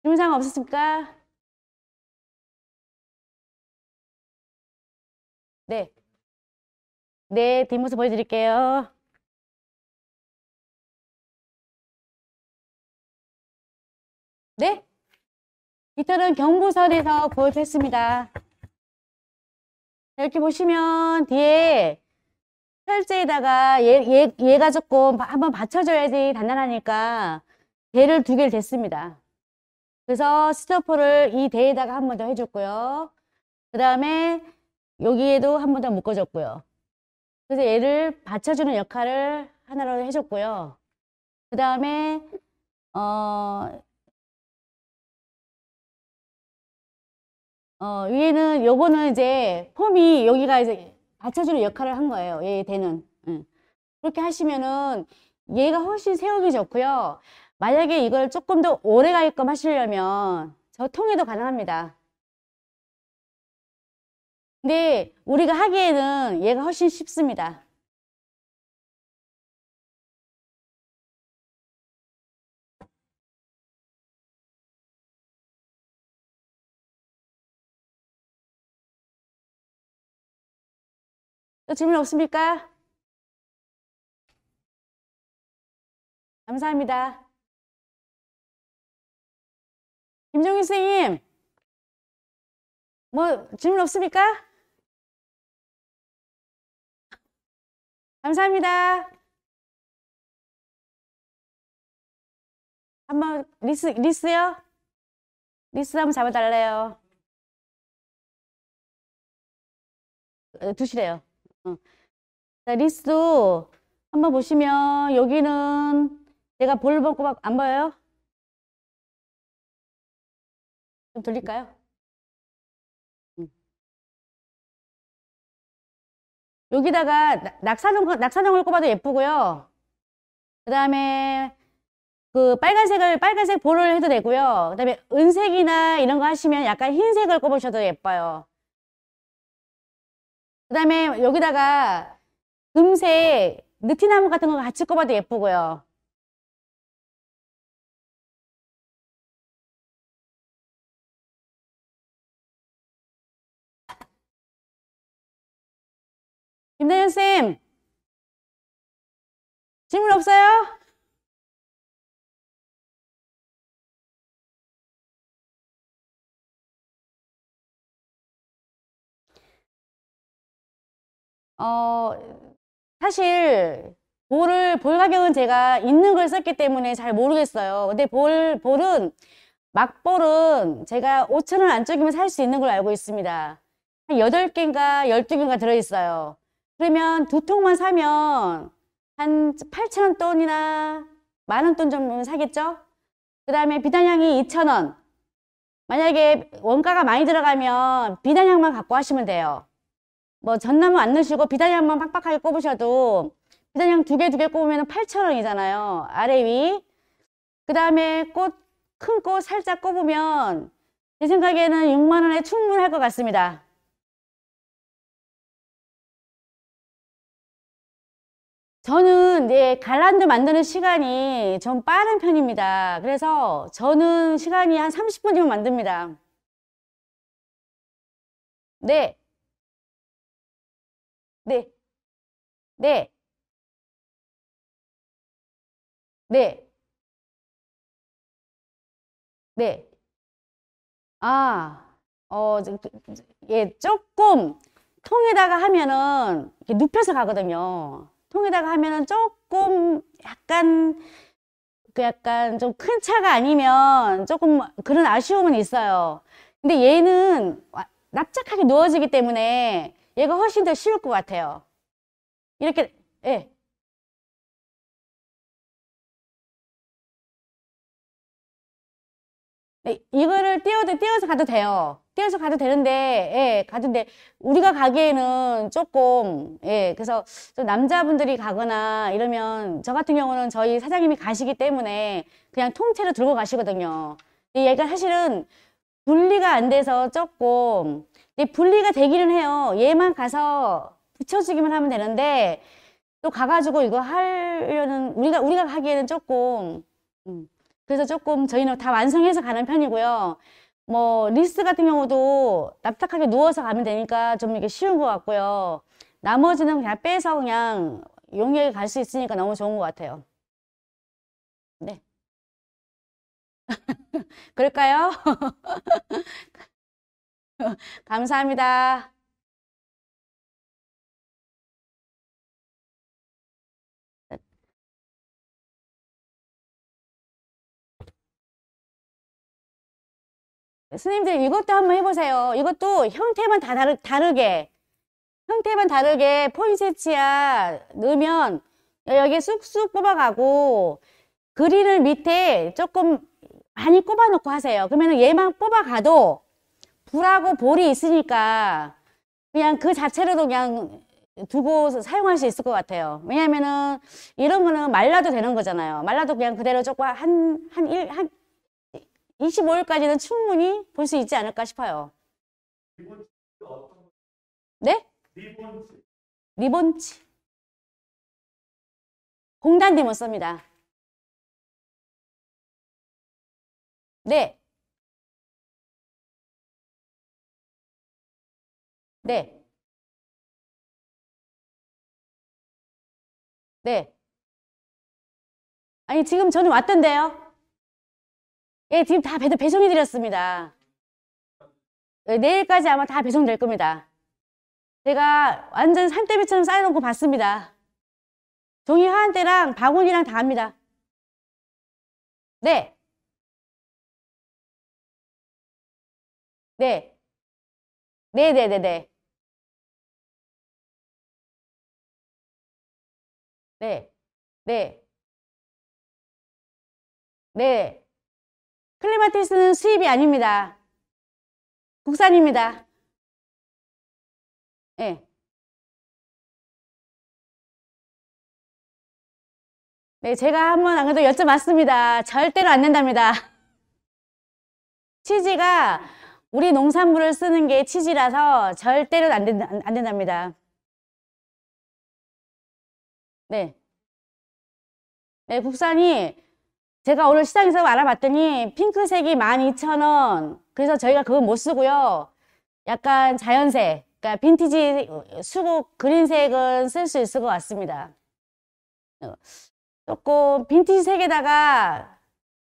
[SPEAKER 1] 질문사항 없으십니까? 네. 네, 뒷모습 보여드릴게요. 네? 깃털은 경부선에서 구입했습니다. 이렇게 보시면 뒤에 철제에다가 얘가 조금 한번 받쳐줘야지 단단하니까 대를 2개를 댔습니다. 그래서 스토퍼를 이 대에다가 한 번 더 해줬고요. 그 다음에 여기에도 한 번 더 묶어줬고요. 그래서 얘를 받쳐주는 역할을 하나로 해줬고요. 그 다음에 위에는 요거는 이제 폼이 여기가 이제 받쳐주는 역할을 한 거예요. 얘 대는. 그렇게 하시면은 얘가 훨씬 세우기 좋고요. 만약에 이걸 조금 더 오래 가게끔 하시려면 저 통에도 가능합니다. 근데 우리가 하기에는 얘가 훨씬 쉽습니다. 또 질문 없습니까? 감사합니다. 김종희 선생님, 뭐 질문 없습니까? 감사합니다. 한번 리스요? 리스 한번 잡아달래요. 두시래요. 자, 리스도 한번 보시면 여기는 내가 볼 먹고 안 보여요? 좀 돌릴까요? 여기다가 낙사동을 꼽아도 예쁘고요. 그 다음에 그 빨간색 볼을 해도 되고요. 그 다음에 은색이나 이런 거 하시면 약간 흰색을 꼽으셔도 예뻐요. 그 다음에 여기다가 금색 느티나무 같은 거 같이 꼽아도 예쁘고요. 김다현 쌤, 질문 없어요? 사실 볼 가격은 제가 있는 걸 썼기 때문에 잘 모르겠어요. 근데 막볼은 제가 5,000원 안쪽이면 살 수 있는 걸로 알고 있습니다. 한 8개인가 12개인가 들어있어요. 그러면 2통만 사면 한 8,000원 돈이나 10,000원 돈 정도는 사겠죠? 그 다음에 비단향이 2,000원. 만약에 원가가 많이 들어가면 비단향만 갖고 하시면 돼요. 뭐 전나무 안 넣으시고 비단향만 팍팍하게 꼽으셔도 비단향 2개 꼽으면 8,000원이잖아요. 아래 위. 그 다음에 큰 꽃 살짝 꼽으면 제 생각에는 6만 원에 충분할 것 같습니다. 저는 이제 갈란드 만드는 시간이 좀 빠른 편입니다. 그래서 저는 시간이 한 30분이면 만듭니다. 네, 네, 네, 네, 네. 아, 예, 조금 통에다가 하면은 이렇게 눕혀서 가거든요. 통에다가 하면은 조금 약간 좀 큰 차가 아니면 조금 그런 아쉬움은 있어요. 근데 얘는 납작하게 누워지기 때문에 얘가 훨씬 더 쉬울 것 같아요. 이렇게, 예. 네, 이거를 띄워서 가도 돼요. 띄워서 가도 되는데, 예, 가는데, 우리가 가기에는 조금, 예, 그래서 좀 남자분들이 가거나 이러면, 저 같은 경우는 저희 사장님이 가시기 때문에 그냥 통째로 들고 가시거든요. 근데 얘가 사실은 분리가 안 돼서 조금, 근데 분리가 되기는 해요. 얘만 가서 붙여주기만 하면 되는데, 또 가가지고 이거 하려는, 우리가 하기에는 조금, 그래서 조금 저희는 다 완성해서 가는 편이고요. 뭐, 리스 같은 경우도 납작하게 누워서 가면 되니까 좀 이게 쉬운 것 같고요. 나머지는 그냥 빼서 그냥 용이하게 갈 수 있으니까 너무 좋은 것 같아요. 네. 그럴까요? 감사합니다. 스님들 이것도 한번 해보세요. 이것도 형태만 다 형태만 다르게 포인세치야 넣으면 여기 쑥쑥 뽑아가고 그린을 밑에 조금 많이 꼽아놓고 하세요. 그러면 얘만 뽑아가도 불하고 볼이 있으니까 그냥 그 자체로도 그냥 두고 사용할 수 있을 것 같아요. 왜냐면은 이런 거는 말라도 되는 거잖아요. 말라도 그냥 그대로 조금 한 25일까지는 충분히 볼 수 있지 않을까 싶어요. 네? 리본치. 공단 디못 씁니다. 네. 네. 네. 아니, 지금 저는 왔던데요. 예, 지금 다 배송해 드렸습니다. 예, 내일까지 아마 다 배송될 겁니다. 제가 완전 산더미처럼 쌓여놓고 봤습니다. 종이 하얀때랑 바구니랑 다 합니다. 네. 네. 네네네네. 네. 네. 네. 클레마티스는 수입이 아닙니다. 국산입니다. 네. 네, 제가 한번 안 그래도 여쭤봤습니다. 절대로 안 된답니다. 치즈가 우리 농산물을 쓰는 게 치즈라서 절대로 안 된답니다. 네. 네, 국산이 제가 오늘 시장에서 알아봤더니 핑크색이 12,000원. 그래서 저희가 그건 못 쓰고요. 약간 자연색, 그러니까 빈티지 수국 그린색은 쓸 수 있을 것 같습니다. 조금 빈티지 색에다가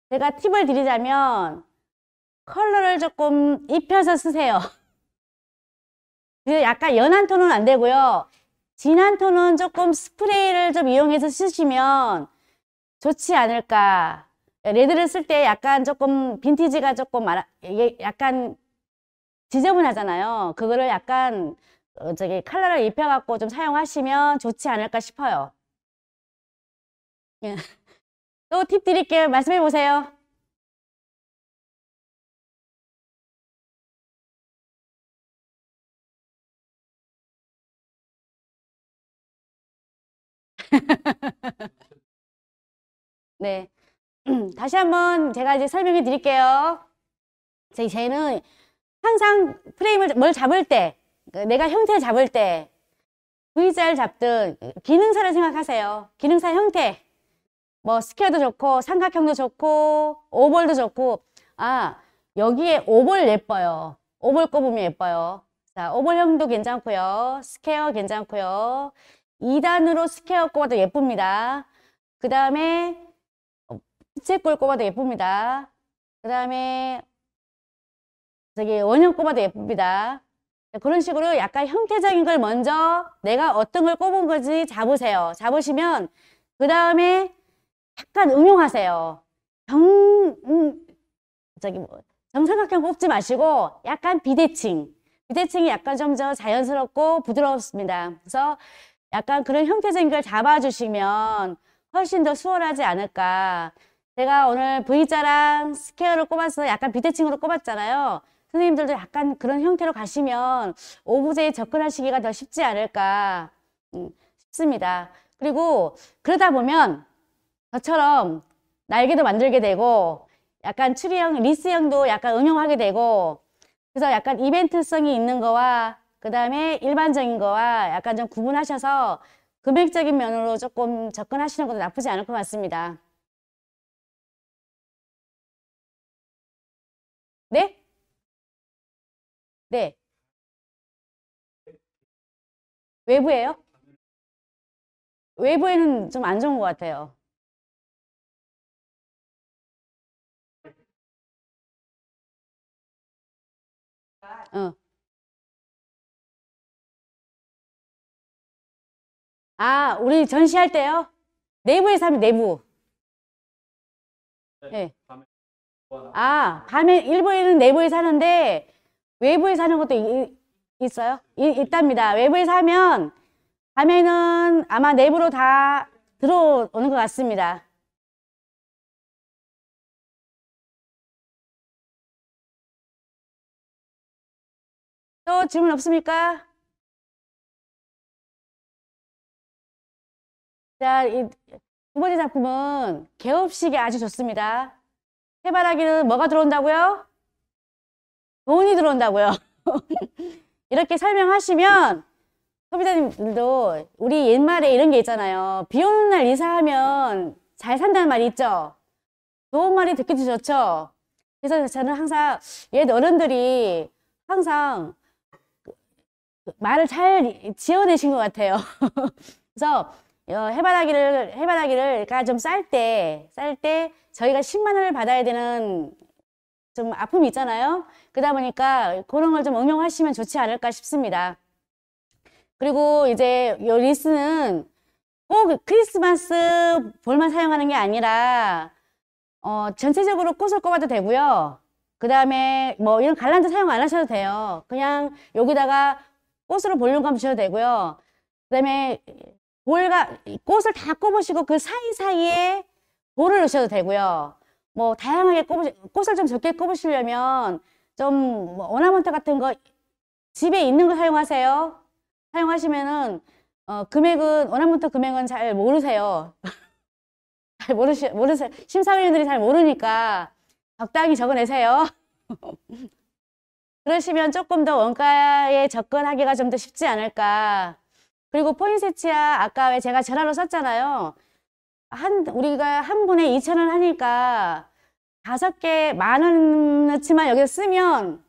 [SPEAKER 1] 제가 팁을 드리자면 컬러를 조금 입혀서 쓰세요. 약간 연한 톤은 안 되고요. 진한 톤은 조금 스프레이를 좀 이용해서 쓰시면 좋지 않을까. 레드를 쓸 때 약간 조금 빈티지가 조금 이게 약간 지저분하잖아요. 그거를 약간 컬러를 입혀갖고 좀 사용하시면 좋지 않을까 싶어요. 예. 또 팁 드릴게요. 말씀해 보세요. 네. 다시 한번 제가 이제 설명해 드릴게요. 쟤는 항상 프레임을 뭘 잡을 때, 내가 형태를 잡을 때, V자를 잡든 기능사를 생각하세요. 기능사 형태. 뭐 스퀘어도 좋고 삼각형도 좋고 오벌도 좋고 여기에 오벌 예뻐요. 오벌 꼽으면 예뻐요. 자, 오벌형도 괜찮고요. 스퀘어 괜찮고요. 2단으로 스퀘어 꼽아도 예쁩니다. 그 다음에 부채꼴 꼽아도 예쁩니다. 그 다음에 원형 꼽아도 예쁩니다. 그런 식으로 약간 형태적인 걸 먼저 내가 어떤 걸 꼽은 건지 잡으세요. 잡으시면 그 다음에 약간 응용하세요. 정삼각형 꼽지 마시고 약간 비대칭. 비대칭이 약간 좀 더 자연스럽고 부드럽습니다. 그래서 약간 그런 형태적인 걸 잡아주시면 훨씬 더 수월하지 않을까. 제가 오늘 V자랑 스퀘어를 꼽아서 약간 비대칭으로 꼽았잖아요. 선생님들도 약간 그런 형태로 가시면 오브제에 접근하시기가 더 쉽지 않을까 싶습니다. 그리고 그러다 보면 저처럼 날개도 만들게 되고 약간 추리형, 리스형도 약간 응용하게 되고 그래서 약간 이벤트성이 있는 거와 그 다음에 일반적인 거와 약간 좀 구분하셔서 금액적인 면으로 조금 접근하시는 것도 나쁘지 않을 것 같습니다. 네? 네. 외부에요? 외부에는 좀 안 좋은 것 같아요. 어. 아, 우리 전시할 때요? 내부에서 하면 내부. 네. 아, 밤에, 일부에는 내부에서 하는데, 외부에서 하는 것도 있어요? 있답니다. 외부에서 하면, 밤에는 아마 내부로 다 들어오는 것 같습니다. 또 질문 없습니까? 자, 이 두 번째 작품은 개업식이 아주 좋습니다. 해바라기는 뭐가 들어온다고요? 돈이 들어온다고요. 이렇게 설명하시면 소비자님들도 우리 옛말에 이런 게 있잖아요. 비 오는 날 이사하면 잘 산다는 말이 있죠. 좋은 말이 듣기도 좋죠. 그래서 저는 항상 옛 어른들이 항상 말을 잘 지어내신 것 같아요. 그래서 해바라기를 좀 쌀 때 저희가 10만 원을 받아야 되는 좀 아픔이 있잖아요. 그러다 보니까 그런 걸 좀 응용하시면 좋지 않을까 싶습니다. 그리고 이제 요 리스는 꼭 크리스마스 볼만 사용하는 게 아니라 전체적으로 꽃을 꼽아도 되고요. 그 다음에 뭐 이런 갈란드 사용 안 하셔도 돼요. 그냥 여기다가 꽃으로 볼륨감 주셔도 되고요. 그 다음에 꽃을 다 꼽으시고 그 사이사이에 볼을 넣으셔도 되고요. 뭐 다양하게 꽃을 좀 적게 꼽으시려면 좀뭐 오나먼트 같은 거 집에 있는 거 사용하세요. 사용하시면은 오나먼트 금액은 잘 모르세요. 잘 모르세요. 심사위원들이 잘 모르니까 적당히 적어내세요. 그러시면 조금 더 원가에 접근하기가 좀 더 쉽지 않을까. 그리고 포인세치야 아까 왜 제가 전화로 썼잖아요. 우리가 한 분에 2,000원 하니까 5개 10,000원어치만 여기서 쓰면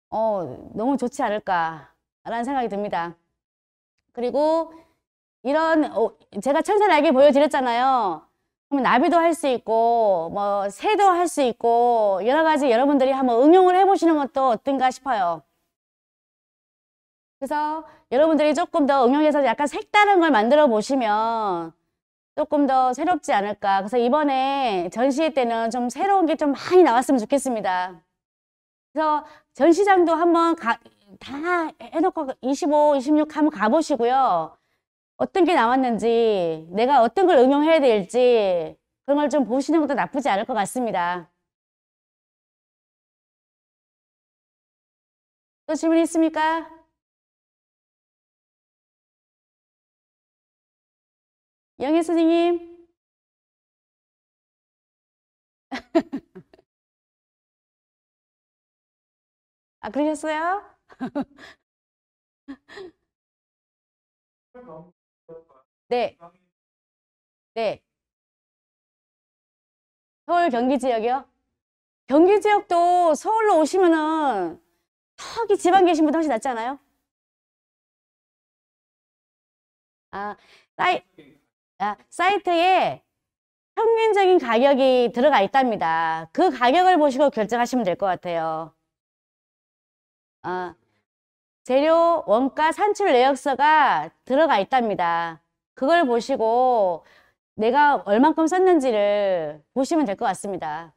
[SPEAKER 1] 너무 좋지 않을까라는 생각이 듭니다. 그리고 제가 천사 날개 보여드렸잖아요. 그러면 나비도 할 수 있고 뭐 새도 할 수 있고 여러 가지 여러분들이 한번 응용을 해보시는 것도 어떤가 싶어요. 그래서 여러분들이 조금 더 응용해서 약간 색다른 걸 만들어 보시면 조금 더 새롭지 않을까. 그래서 이번에 전시회 때는 좀 새로운 게 좀 많이 나왔으면 좋겠습니다. 그래서 전시장도 한번 다 해놓고 25, 26 한번 가보시고요. 어떤 게 나왔는지, 내가 어떤 걸 응용해야 될지, 그런 걸 좀 보시는 것도 나쁘지 않을 것 같습니다. 또 질문 있습니까? 영애 선생님? 아, 그러셨어요? 네, 네. 서울 경기 지역이요? 경기 지역도 서울로 오시면은 저기 지방 계신 분들 훨씬 낫지 않아요? 아, 사이, 사이트에 평균적인 가격이 들어가 있답니다. 그 가격을 보시고 결정하시면 될 것 같아요. 아, 재료, 원가, 산출 내역서가 들어가 있답니다. 그걸 보시고 내가 얼만큼 썼는지를 보시면 될 것 같습니다.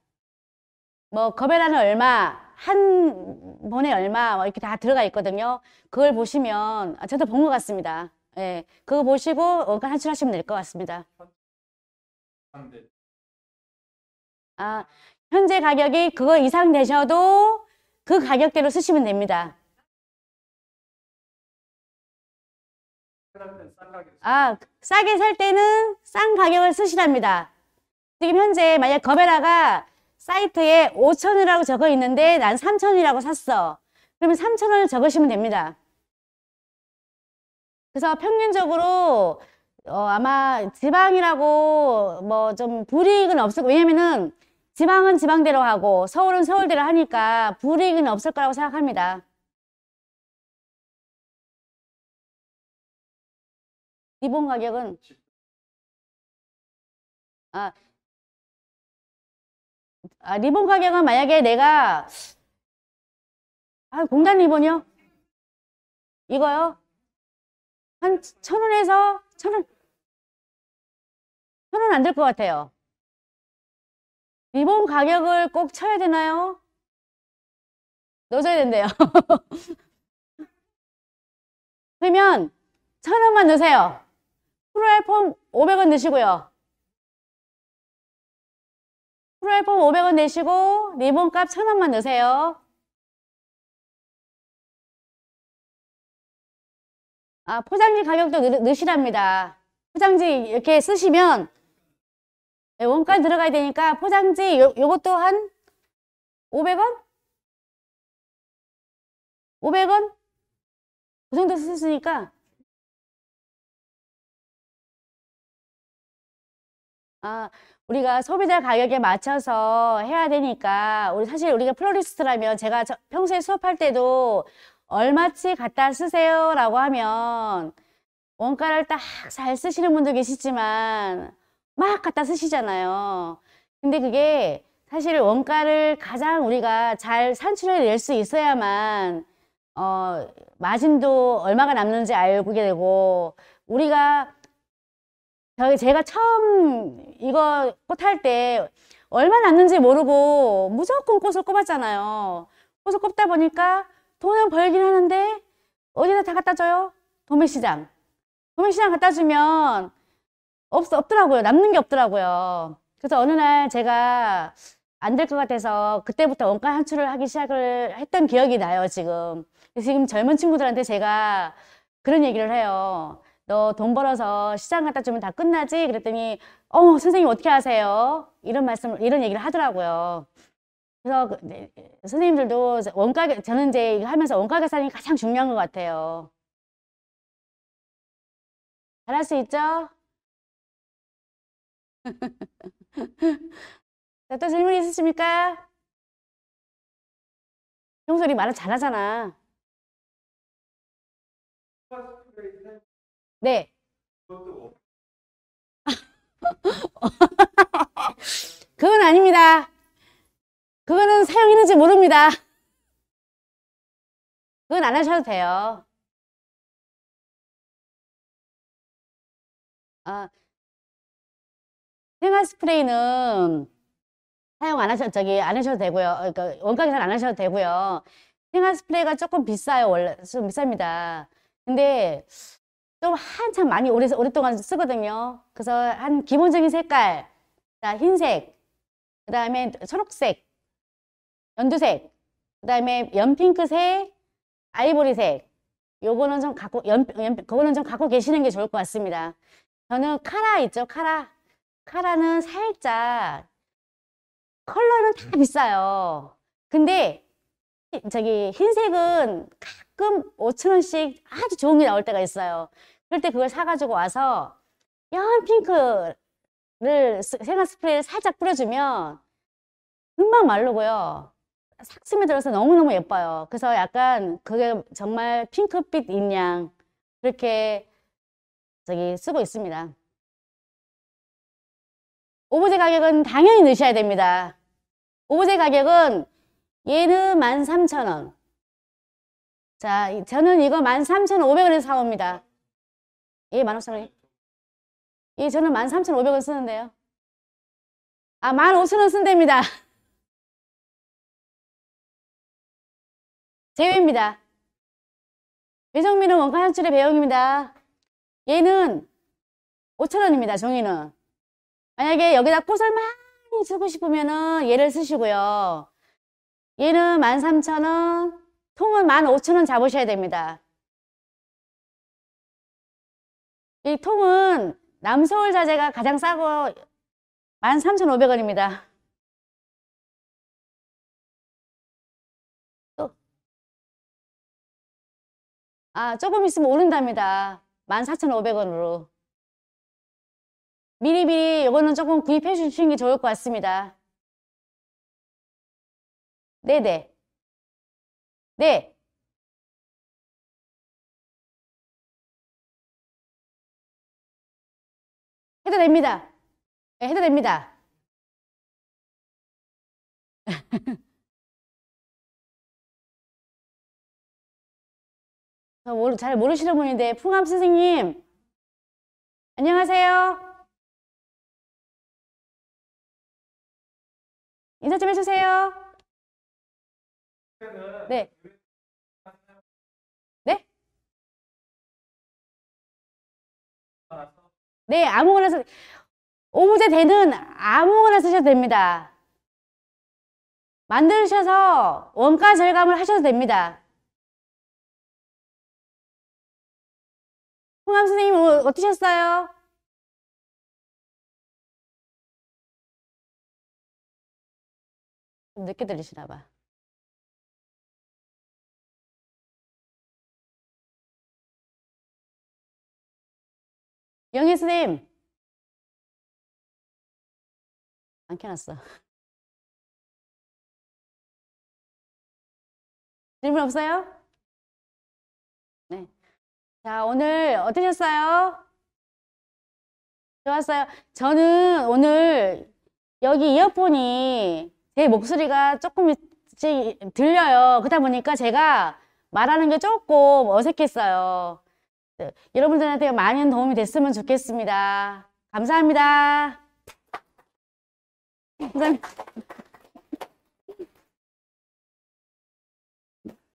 [SPEAKER 1] 뭐 거래량은 얼마, 한 번에 얼마 뭐 이렇게 다 들어가 있거든요. 그걸 보시면 저도 본 것 같습니다. 예, 그거 보시고 원가 산출하시면 될 것 같습니다. 아, 현재 가격이 그거 이상 되셔도 그 가격대로 쓰시면 됩니다. 아, 싸게 살 때는 싼 가격을 쓰시랍니다. 지금 현재 만약 거베라가 사이트에 5,000원이라고 적어 있는데 난 3,000원이라고 샀어. 그러면 3,000원을 적으시면 됩니다. 그래서 평균적으로 아마 지방이라고 뭐 좀 불이익은 없을 거. 왜냐면은 지방은 지방대로 하고 서울은 서울대로 하니까 불이익은 없을 거라고 생각합니다. 리본 가격은 아, 리본 가격은 만약에 내가 공단 리본이요? 이거요? 한 1,000원에서 1,000원, 1,000원 안 될 것 같아요. 리본 가격을 꼭 쳐야 되나요? 넣어줘야 된대요. 그러면 1,000원만 넣으세요. 프로알폼 500원 넣으시고요. 프로알폼 500원 내시고 리본 값 1,000원만 넣으세요. 포장지 가격도 넣으시랍니다. 포장지 이렇게 쓰시면 원가 들어가야 되니까 포장지 요것도 한 500원? 500원? 그 정도 쓰시니까 우리가 소비자 가격에 맞춰서 해야 되니까 사실 우리가 플로리스트라면 제가 평소에 수업할 때도 얼마치 갖다 쓰세요 라고 하면 원가를 딱 잘 쓰시는 분도 계시지만 막 갖다 쓰시잖아요. 근데 그게 사실 원가를 가장 우리가 잘 산출해 낼 수 있어야만 마진도 얼마가 남는지 알게 되고 우리가 제가 처음 이거 꽃 할 때 얼마 남는지 모르고 무조건 꽃을 꼽았잖아요. 꽃을 꼽다 보니까 돈은 벌긴 하는데 어디다 다 갖다 줘요? 도매시장. 도매시장 갖다 주면 없더라고요. 남는 게 없더라고요. 그래서 어느 날 제가 안 될 것 같아서 그때부터 원가 환출을 하기 시작을 했던 기억이 나요, 지금. 지금 젊은 친구들한테 제가 그런 얘기를 해요. 너 돈 벌어서 시장 갖다 주면 다 끝나지? 그랬더니, 선생님 어떻게 하세요? 이런 얘기를 하더라고요. 그래서 네, 선생님들도 저는 이제 이거 하면서 원가 계산이 가장 중요한 것 같아요. 잘할 수 있죠? 자, 또 질문 있으십니까? 형소리 말을 잘하잖아. 네. 그건 아닙니다. 그거는 사용했는지 모릅니다. 그건 안 하셔도 돼요. 생활 스프레이는 사용 안 하셔도 되고요. 그러니까 원가 계산 안 하셔도 되고요. 생활 스프레이가 조금 비싸요. 원래 좀 비쌉니다. 근데 좀 한참 많이 오랫동안 쓰거든요. 그래서 한 기본적인 색깔, 자, 흰색, 그 다음에 초록색, 연두색, 그 다음에 연핑크색, 아이보리색. 요거는 좀 그거는 좀 갖고 계시는 게 좋을 것 같습니다. 저는 카라 있죠, 카라. 카라는 살짝, 컬러는 다 비싸요. 근데, 흰색은 가끔 5,000원씩 아주 좋은 게 나올 때가 있어요. 그럴 때 그걸 사가지고 와서, 연 핑크를, 생활 스프레이를 살짝 뿌려주면, 금방 마르고요. 싹 스며들어서 너무너무 예뻐요. 그래서 약간 그게 정말 핑크빛 인양 그렇게 쓰고 있습니다. 오브제 가격은 당연히 넣으셔야 됩니다. 오브제 가격은 얘는 13,000원. 자, 저는 이거 13,500원에 사옵니다. 얘 15,000원. 얘 저는 13,500원 쓰는데요. 15,000원 쓴답니다. 제외입니다. 배정미는 원가 현출의 배영입니다. 얘는 5,000원입니다. 종이는. 만약에 여기다 꽃을 많이 편히 쓰고 싶으면은 얘를 쓰시고요. 얘는 13,000원, 통은 15,000원 잡으셔야 됩니다. 이 통은 남서울 자재가 가장 싸고 13,500원입니다. 또, 조금 있으면 오른답니다. 14,500원으로. 미리미리 이거는 조금 구입해 주시는 게 좋을 것 같습니다. 네네. 네. 해도 됩니다. 네, 해도 됩니다. 잘 모르시는 분인데, 풍암 선생님, 안녕하세요. 인사 좀 해주세요. 네. 네? 네, 아무거나 오브제 되는 아무거나 쓰셔도 됩니다. 만드셔서 원가 절감을 하셔도 됩니다. 풍암 선생님 오늘 어떠셨어요? 좀 늦게 들리시나 봐. 영희 선생님, 안 켜놨어. 질문 없어요? 네. 자, 오늘 어떠셨어요? 좋았어요. 저는 오늘 여기 이어폰이 제 목소리가 조금 들려요. 그러다 보니까 제가 말하는 게 조금 어색했어요. 네, 여러분들한테 많은 도움이 됐으면 좋겠습니다. 감사합니다. 감사합니다.